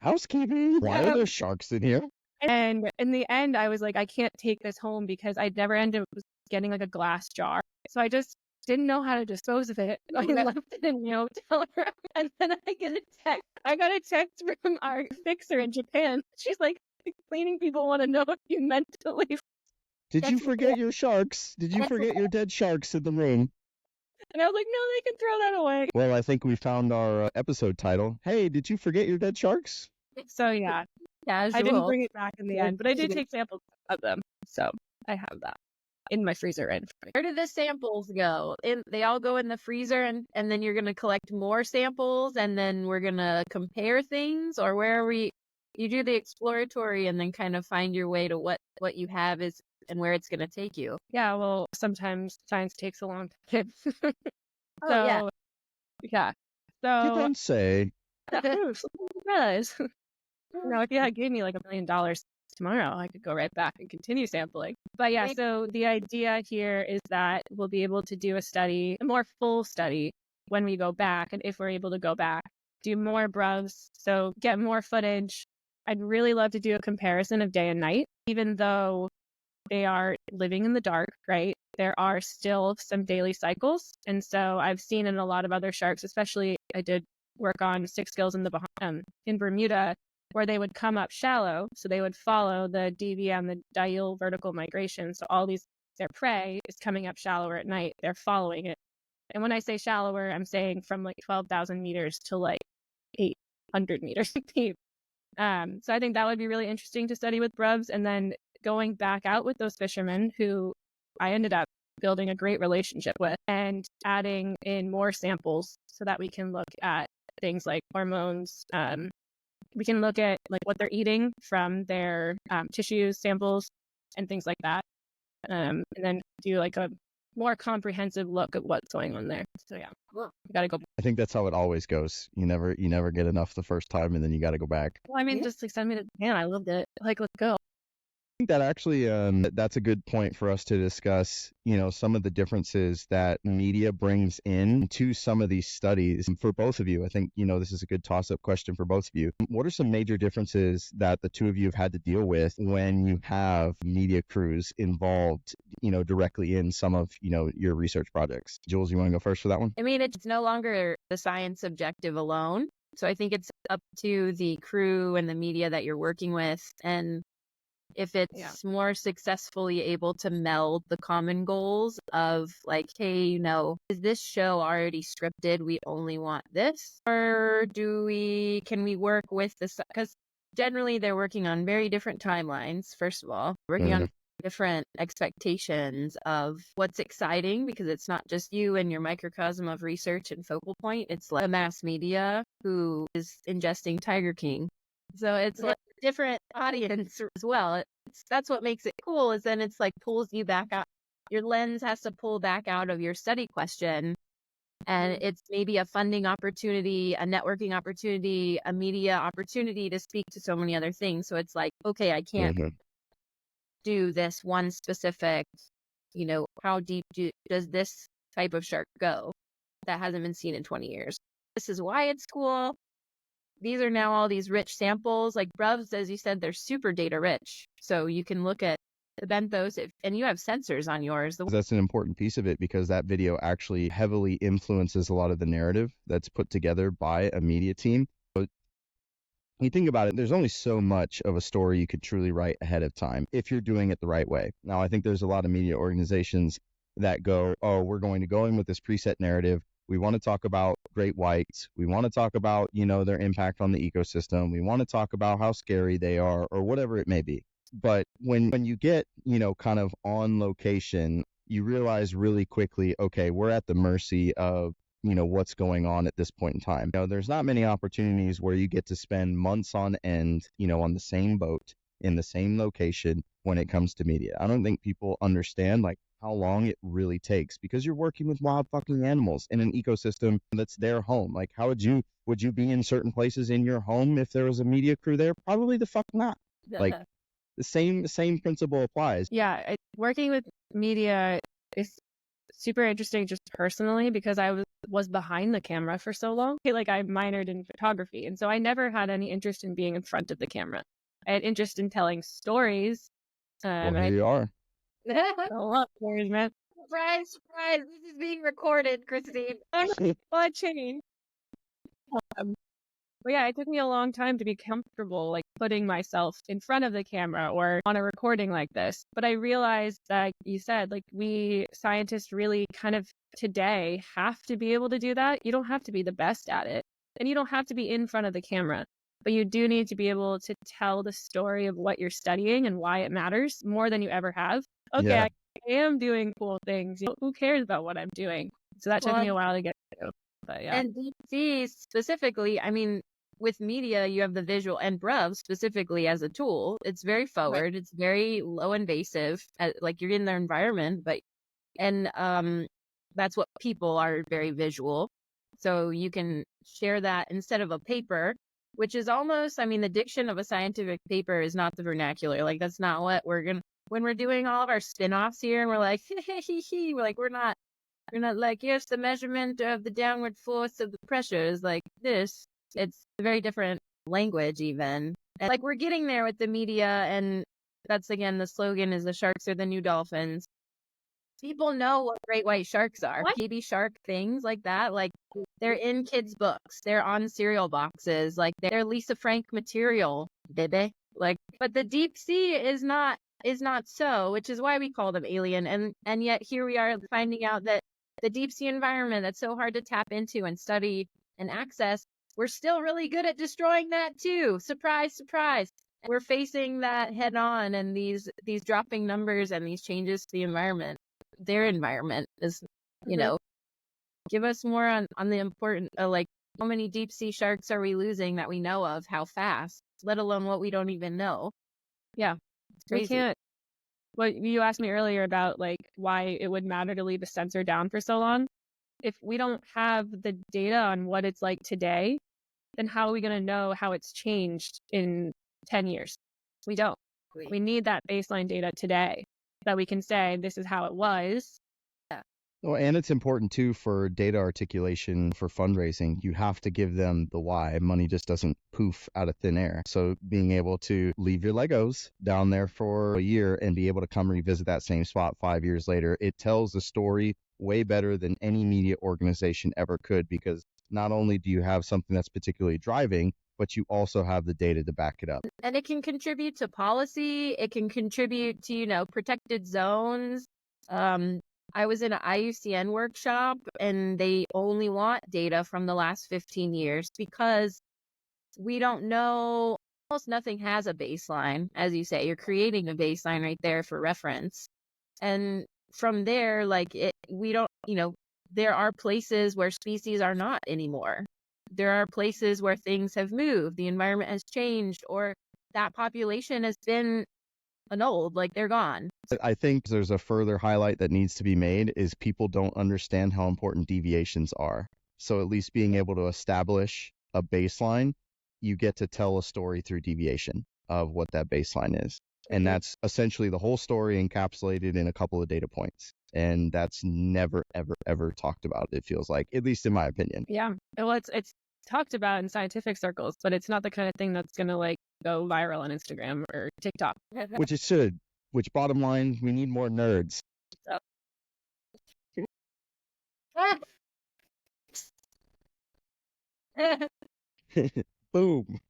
Housekeeping. Why are there sharks in here? And in the end, I was like, I can't take this home because I'd never ended up getting like a glass jar. So I just didn't know how to dispose of it. I left it in the hotel room. And then I get a text. I got a text from our fixer in Japan. She's like, the cleaning people want to know if you meant to leave. Did you forget your sharks? Did you forget your dead sharks in the room? And I was like, no, they can throw that away. Well, I think we found our episode title. Hey, did you forget your dead sharks? So yeah, Casual. I didn't bring it back in the end, but I did take samples of them. So I have that in my freezer. And where do the samples go? They all go in the freezer, and then you're going to collect more samples, and then we're going to compare things? Or where are we? You do the exploratory and then kind of find your way to what you have is and where it's going to take you. Yeah, well, sometimes science takes a long time. Yeah. So You don't say. Surprise. No, if you had gave me like $1 million tomorrow, I could go right back and continue sampling. But yeah, so the idea here is that we'll be able to do a more full study when we go back, and if we're able to go back, do more bruvs, so get more footage. I'd really love to do a comparison of day and night, even though they are living in the dark, right? There are still some daily cycles. And so I've seen in a lot of other sharks, especially I did work on 6 gills in Bermuda, where they would come up shallow. So they would follow the DVM, the diel vertical migration. So their prey is coming up shallower at night. They're following it. And when I say shallower, I'm saying from like 12,000 meters to like 800 meters deep. So I think that would be really interesting to study with bruvs, and then going back out with those fishermen who I ended up building a great relationship with, and adding in more samples so that we can look at things like hormones. We can look at like what they're eating from their tissues samples and things like that, and then do like a more comprehensive look at what's going on there. So yeah, we gotta go. I think that's how it always goes. You never get enough the first time, and then you got to go back. Well, I mean, just like send me to Japan. I loved it. Like, let's go. I think that actually that's a good point for us to discuss, some of the differences that media brings in to some of these studies. For both of you, I think, this is a good toss-up question for both of you. What are some major differences that the two of you have had to deal with when you have media crews involved, directly in some of, your research projects? Jules, you want to go first for that one? I mean, it's no longer the science objective alone. So I think it's up to the crew and the media that you're working with, and if it's more successfully able to meld the common goals of like, hey, is this show already scripted? We only want this? Or can we work with this? Because generally they're working on very different timelines, first of all, working on different expectations of what's exciting, because it's not just you and your microcosm of research and focal point. It's like a mass media who is ingesting Tiger King. So it's like a different audience as well. That's what makes it cool, is then it's like pulls you back out. Your lens has to pull back out of your study question. And it's maybe a funding opportunity, a networking opportunity, a media opportunity to speak to so many other things. So it's like, okay, I can't do this one specific, how deep does this type of shark go that hasn't been seen in 20 years? This is why it's cool. These are now all these rich samples, like bruvs, as you said, they're super data rich. So you can look at the benthos, and you have sensors on yours. That's an important piece of it because that video actually heavily influences a lot of the narrative that's put together by a media team. But you think about it, there's only so much of a story you could truly write ahead of time if you're doing it the right way. Now, I think there's a lot of media organizations that go, oh, we're going to go in with this preset narrative. We want to talk about great whites. We want to talk about, their impact on the ecosystem. We want to talk about how scary they are or whatever it may be. But when you get, kind of on location, you realize really quickly, okay, we're at the mercy of, what's going on at this point in time. There's not many opportunities where you get to spend months on end, on the same boat in the same location when it comes to media. I don't think people understand how long it really takes because you're working with wild fucking animals in an ecosystem that's their home. How would you be in certain places in your home if there was a media crew there? Probably the fuck not. The same principle applies. Yeah, working with media is super interesting just personally because I was behind the camera for so long. I minored in photography, and so I never had any interest in being in front of the camera. I had interest in telling stories. Well, here you are. I love stories, man. Surprise, surprise. This is being recorded, Christine. I changed. But yeah, it took me a long time to be comfortable putting myself in front of the camera or on a recording like this. But I realized that you said we scientists really kind of today have to be able to do that. You don't have to be the best at it, and you don't have to be in front of the camera. But you do need to be able to tell the story of what you're studying and why it matters more than you ever have. Okay, Yeah. I am doing cool things. Who cares about what I'm doing? So that took me a while to get to. But yeah. And deep sea specifically, with media, you have the visual, and Bruv specifically as a tool. It's very forward. Right. It's very low invasive. You're in their environment, and that's what people are, very visual. So you can share that instead of a paper, which is almost, the diction of a scientific paper is not the vernacular. That's not what we're going to, when we're doing all of our spin-offs here and we're like, we're not here's the measurement of the downward force of the pressures this. It's a very different language even. And we're getting there with the media, and that's again, the slogan is the sharks are the new dolphins. People know what great white sharks are. What? Baby shark things like that. They're in kids' books. They're on cereal boxes. They're Lisa Frank material, baby. But the deep sea is not so, which is why we call them alien. And yet here we are finding out that the deep sea environment that's so hard to tap into and study and access, we're still really good at destroying that too. Surprise, surprise. We're facing that head on, and these dropping numbers and these changes to the environment. Their environment is, give us more on the important, how many deep sea sharks are we losing that we know of, how fast, let alone what we don't even know. Yeah. We can't. Well, you asked me earlier about why it would matter to leave a sensor down for so long. If we don't have the data on what it's like today, then how are we going to know how it's changed in 10 years? We don't. We need that baseline data today that we can say this is how it was. Yeah. Well, and it's important too for data articulation for fundraising. You have to give them the why. Money just doesn't poof out of thin air. So being able to leave your Legos down there for a year and be able to come revisit that same spot 5 years later, it tells the story way better than any media organization ever could, because not only do you have something that's particularly driving, but you also have the data to back it up. And it can contribute to policy. It can contribute to, protected zones. I was in an IUCN workshop, and they only want data from the last 15 years because we don't know. Almost nothing has a baseline. As you say, you're creating a baseline right there for reference. And from there, we don't, there are places where species are not anymore. There are places where things have moved, the environment has changed, or that population has been annulled, they're gone. I think there's a further highlight that needs to be made is people don't understand how important deviations are. So at least being able to establish a baseline, you get to tell a story through deviation of what that baseline is. And that's essentially the whole story encapsulated in a couple of data points. And that's never, ever, ever talked about, it feels like, at least in my opinion. Yeah. Well, it's talked about in scientific circles, but it's not the kind of thing that's going to go viral on Instagram or TikTok. Which it should. Which, bottom line, we need more nerds. Boom.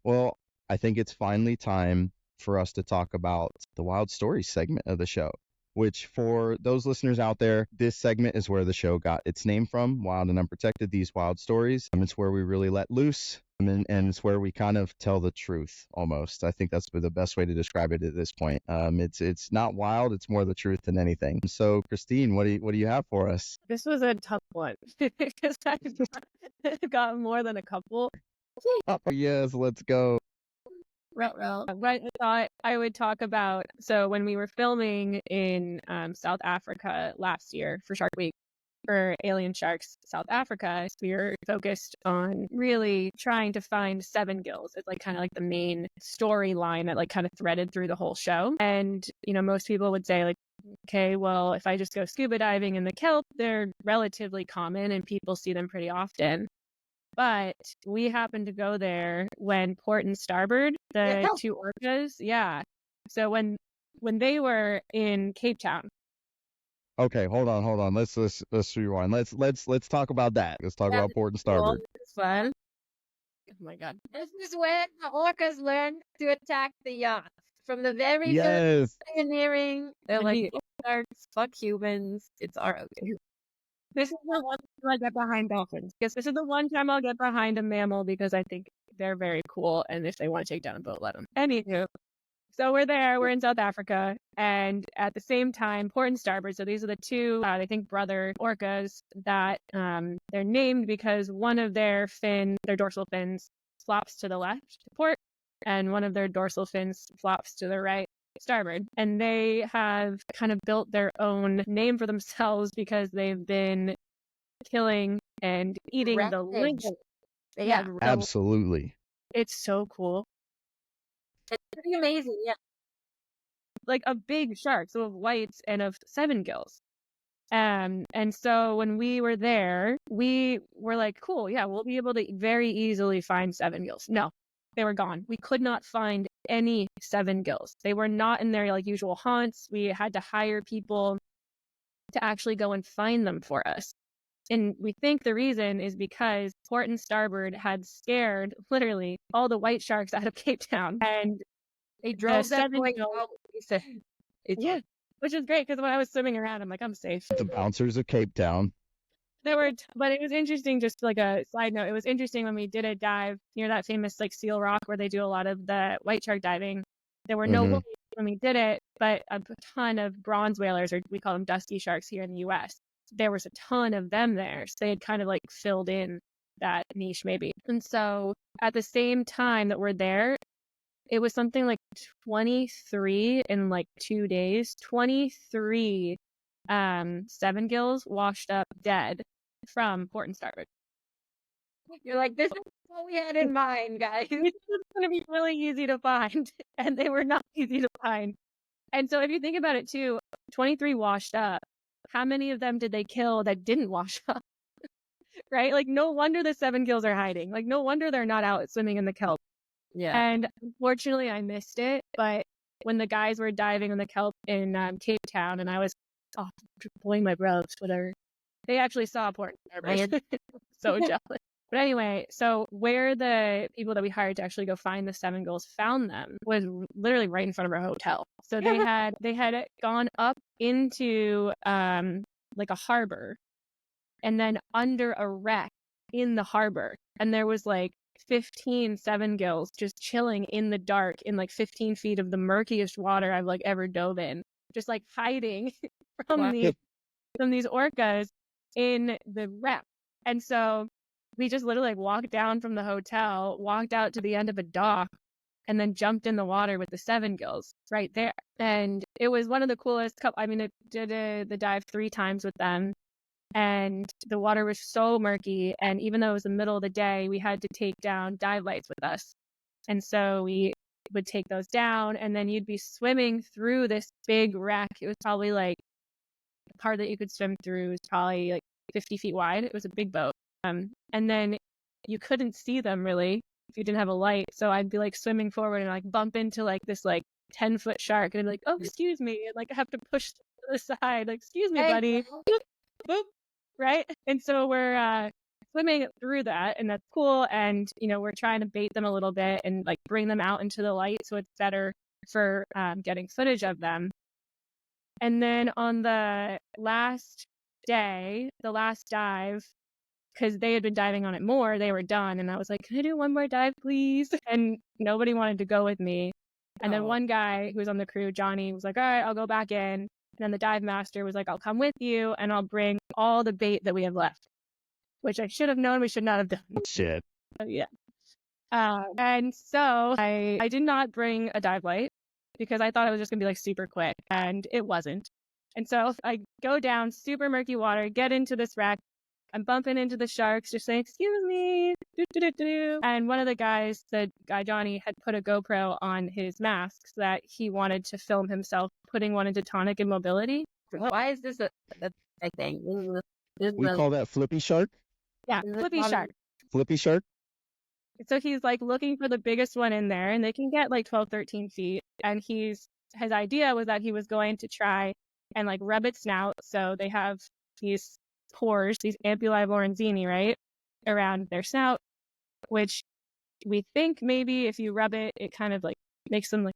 Well, I think it's finally time for us to talk about the Wild Stories segment of the show, which, for those listeners out there, this segment is where the show got its name from, Wild and Unprotected, These Wild Stories. It's where we really let loose, and it's where we kind of tell the truth, almost. I think that's the best way to describe it at this point. It's not wild, it's more the truth than anything. So, Christine, what do you have for us? This was a tough one because I've got more than a couple. Oh, yes, let's go. What I thought I would talk about, so when we were filming in South Africa last year for Shark Week, for Alien Sharks South Africa, we were focused on really trying to find seven gills. It's like kind of like the main storyline that like kind of threaded through the whole show. And, you know, most people would say like, okay, well, if I just go scuba diving in the kelp, they're relatively common and people see them pretty often. But we happened to go there when Port and Starboard, the two orcas, So when they were in Cape Town. Okay, hold on. Let's rewind. Let's talk about that. Let's talk about Port and Starboard. This one. Oh my God. This is when the orcas learn to attack the yacht. From the very first Yes. pioneering, they're like, sharks, fuck humans, it's our okay. This is the one time I get behind dolphins. Because this is the one time I'll get behind a mammal because I think they're very cool. And if they want to take down a boat, let them. Anywho. So we're there, we're in South Africa, and at the same time, Port and Starboard, so these are the two, I think, brother orcas that they're named because one of their dorsal fins flops to the left, to port, and one of their dorsal fins flops to the right, starboard. And they have kind of built their own name for themselves because they've been killing and eating the living. Absolutely. It's so cool. It's pretty amazing, yeah. Like a big shark, so of whites and of seven gills. And so when we were there, we were like, cool, yeah, we'll be able to very easily find seven gills. No, they were gone. We could not find any seven gills. They were not in their like usual haunts. We had to hire people to actually go and find them for us. And we think the reason is because Port and Starboard had scared literally all the white sharks out of Cape Town, and they drove that seven boy gills. out. Yeah, which is great because when I was swimming around, I'm like, I'm safe. The bouncers of Cape Town. But it was interesting. Just like a side note, it was interesting when we did a dive near that famous like Seal Rock where they do a lot of the white shark diving. There were no waves when we did it, but a ton of bronze whalers, or we call them dusky sharks here in the U.S. There was a ton of them there. So they had kind of like filled in that niche maybe. And so at the same time that we're there, it was something like 23 in like 2 days, 23 seven gills washed up dead from Port and Starboard. You're like, this is what we had in mind, guys. This was going to be really easy to find, and they were not easy to find. And so if you think about it too, 23 washed up. How many of them did they kill that didn't wash up? Right? Like, no wonder the seven gills are hiding. Like, no wonder they're not out swimming in the kelp. Yeah. And unfortunately, I missed it. But when the guys were diving in the kelp in Cape Town, and I was pulling my brows, whatever, they actually saw Port and Starboard. So jealous. But anyway, so where the people that we hired to actually go find the seven gills found them was literally right in front of our hotel. So they had gone up into like a harbor and then under a wreck in the harbor. And there was like 15 seven gills just chilling in the dark in like 15 feet of the murkiest water I've like ever dove in, just like hiding from these orcas in the wreck. And so we just literally like walked down from the hotel, walked out to the end of a dock, and then jumped in the water with the seven gills right there. And it was one of the coolest I did the dive 3 times with them, and the water was so murky. And even though it was the middle of the day, we had to take down dive lights with us. And so we would take those down, and then you'd be swimming through this big wreck. It was probably like the part that you could swim through was probably like 50 feet wide. It was a big boat. And then you couldn't see them really if you didn't have a light. So I'd be like swimming forward and like bump into like this like 10-foot shark, and I'm like, oh, excuse me, and like I have to push to the side, like, excuse me, Hey, buddy, boop, boop, right? And so we're swimming through that, and that's cool. And we're trying to bait them a little bit and like bring them out into the light so it's better for getting footage of them. And then on the last day, the last dive, because they had been diving on it more, they were done, and I was like, can I do one more dive, please? And nobody wanted to go with me. And then one guy who was on the crew, Johnny, was like, all right, I'll go back in. And then the dive master was like, I'll come with you and I'll bring all the bait that we have left, which I should have known we should not have done. Shit. Yeah. And so I did not bring a dive light because I thought it was just going to be like super quick, and it wasn't. And so I go down super murky water, get into this wreck. I'm bumping into the sharks, just saying, excuse me. And one of the guys, the guy Johnny, had put a GoPro on his mask so that he wanted to film himself putting one into tonic and mobility. Why is this a thing? We call that flippy shark. Yeah, flippy shark. Flippy shark. So he's like looking for the biggest one in there, and they can get like 12, 13 feet. And his idea was that he was going to try and like rub its snout. So they have these pores, these ampullae lorenzini, right, around their snout, which we think maybe if you rub it, it kind of like makes them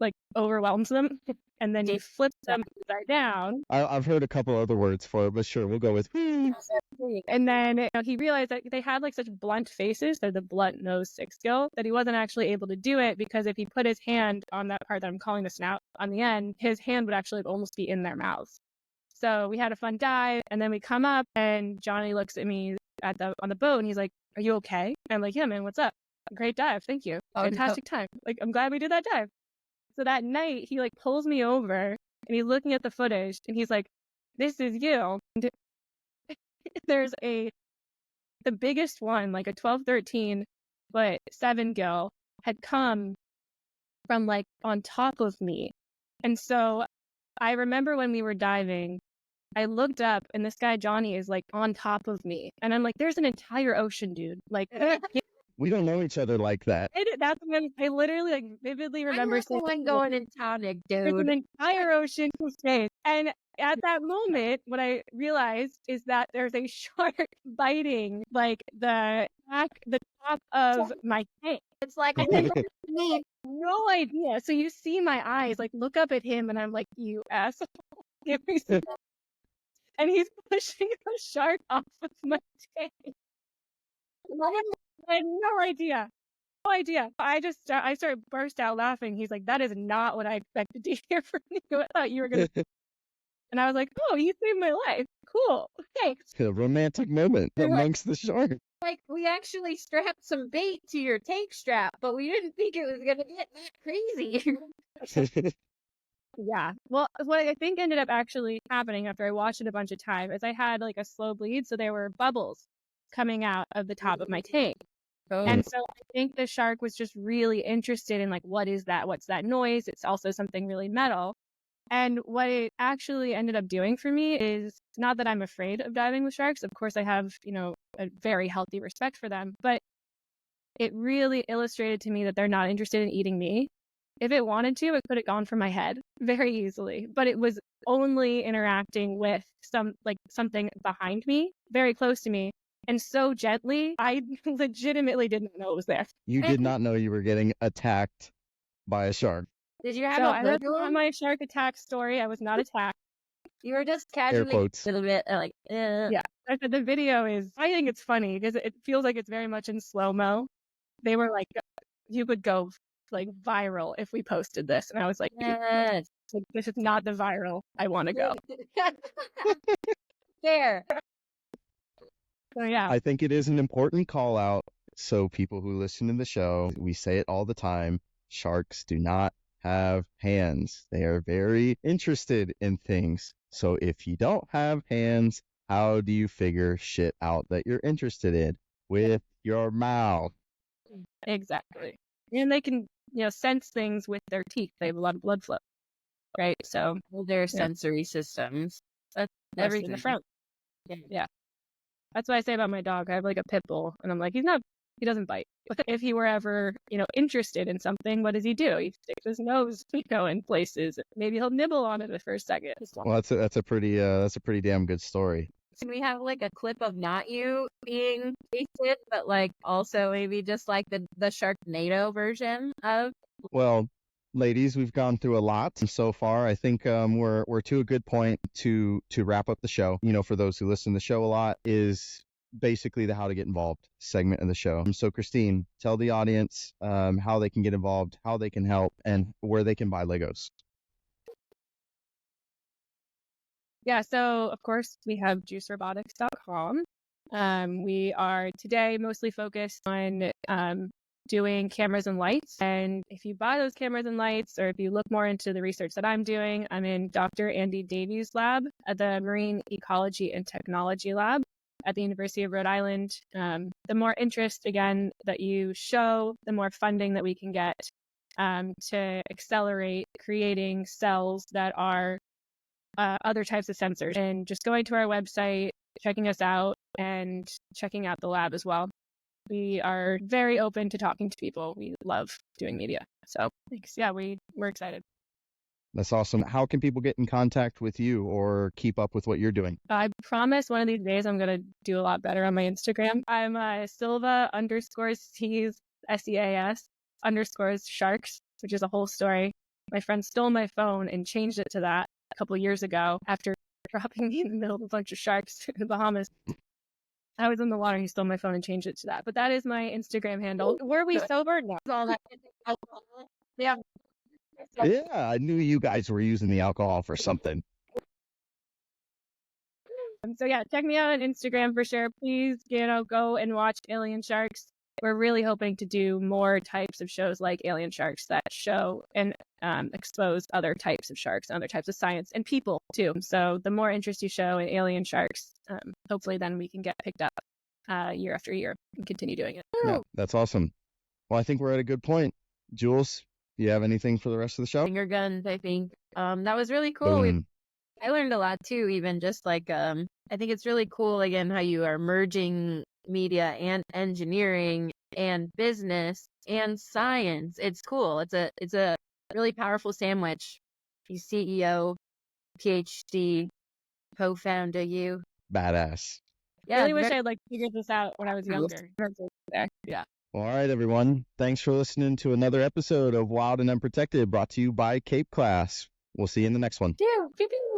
like overwhelms them, and then you flip them upside down. I've heard a couple other words for it, but sure, we'll go with. And then he realized that they had like such blunt faces, they're the blunt nose sixth skill, that he wasn't actually able to do it, because if he put his hand on that part that I'm calling the snout on the end, his hand would actually almost be in their mouths. So we had a fun dive, and then we come up, and Johnny looks at me on the boat, and he's like, "Are you okay?" And I'm like, "Yeah, man, what's up? Great dive, thank you. Fantastic time. Like, I'm glad we did that dive." So that night, he like pulls me over, and he's looking at the footage, and he's like, "This is you." And there's the biggest one, like a 12, 13 foot 7-gill, had come from like on top of me. And so I remember when we were diving, I looked up, and this guy Johnny is like on top of me, and I'm like, "There's an entire ocean, dude." Like, we don't know each other like that. That's when I literally like vividly remember saying, "I'm going in tonic, dude." There's an entire ocean to space, and at that moment, what I realized is that there's a shark biting like the top of my tank. It's like I have no idea. So you see my eyes like look up at him, and I'm like, "You asshole, give me some." And he's pushing the shark off of my tank. I had no idea. No idea. I started burst out laughing. He's like, "That is not what I expected to hear from you. I thought you were going to." And I was like, "Oh, you saved my life. Cool. Thanks." A romantic moment amongst the sharks. Like, we actually strapped some bait to your tank strap, but we didn't think it was going to get that crazy. Yeah. Well, what I think ended up actually happening after I watched it a bunch of times is I had like a slow bleed. So there were bubbles coming out of the top of my tank. And so I think the shark was just really interested in like, what is that? What's that noise? It's also something really metal. And what it actually ended up doing for me is not that I'm afraid of diving with sharks. Of course, I have, a very healthy respect for them. But it really illustrated to me that they're not interested in eating me. If it wanted to, it could have gone for my head very easily. But it was only interacting with something behind me, very close to me. And so gently, I legitimately didn't know it was there. You did not know you were getting attacked by a shark. Did you have I wrote on my shark attack story. I was not attacked. You were just casually a little bit like, Yeah. The video is, I think it's funny because it feels like it's very much in slow-mo. They were like, you could go like viral if we posted this. And I was like, yes. This is not the viral I want to go. Fair. So yeah. I think it is an important call out. So people who listen to the show, we say it all the time. Sharks do not have hands. They are very interested in things. So if you don't have hands, how do you figure shit out that you're interested in? With your mouth. Exactly. And they can, sense things with their teeth. They have a lot of blood flow. Right? So their sensory systems. That's everything in the front. Yeah. That's what I say about my dog. I have like a pit bull, and I'm like, he's not He doesn't bite. If he were ever, interested in something, what does he do? He sticks his nose, in places. Maybe he'll nibble on it for a second. Well, that's a pretty damn good story. Can we have like a clip of not you being tasted, but like also maybe just like the Sharknado version of? Well, ladies, we've gone through a lot so far. I think we're to a good point to wrap up the show. For those who listen to the show a lot, is basically the how to get involved segment of the show. So Christine, tell the audience how they can get involved, how they can help, and where they can buy Legos. Yeah, so of course we have juicerobotics.com. We are today mostly focused on doing cameras and lights. And if you buy those cameras and lights, or if you look more into the research that I'm doing, I'm in Dr. Andy Davies' lab at the Marine Ecology and Technology Lab at the University of Rhode Island. The more interest, again, that you show, the more funding that we can get to accelerate creating cells that are other types of sensors. And just going to our website, checking us out, and checking out the lab as well. We are very open to talking to people. We love doing media. So thanks. Yeah, we're excited. That's awesome. How can people get in contact with you or keep up with what you're doing? I promise one of these days I'm going to do a lot better on my Instagram. I'm Silva _C's SEAS_sharks, which is a whole story. My friend stole my phone and changed it to that a couple years ago after dropping me in the middle of a bunch of sharks in the Bahamas. I was in the water. He stole my phone and changed it to that. But that is my Instagram handle. Were we sober? No. All that. Yeah. Yeah, I knew you guys were using the alcohol for something. So yeah, check me out on Instagram for sure. Please, go and watch Alien Sharks. We're really hoping to do more types of shows like Alien Sharks that show and expose other types of sharks and other types of science and people too. So the more interest you show in Alien Sharks, hopefully then we can get picked up year after year and continue doing it. Yeah, that's awesome. Well, I think we're at a good point. Jules, do you have anything for the rest of the show? Finger guns, I think. That was really cool. I learned a lot too, even just like, I think it's really cool, again, how you are merging media and engineering and business and science. It's cool. It's a really powerful sandwich. You CEO, PhD, co-founder, you. Badass. Yeah, I really wish I had figured this out when I was younger. Yeah. All right, everyone. Thanks for listening to another episode of Wild and Unprotected, brought to you by Cape Class. We'll see you in the next one. Pew, pew, pew.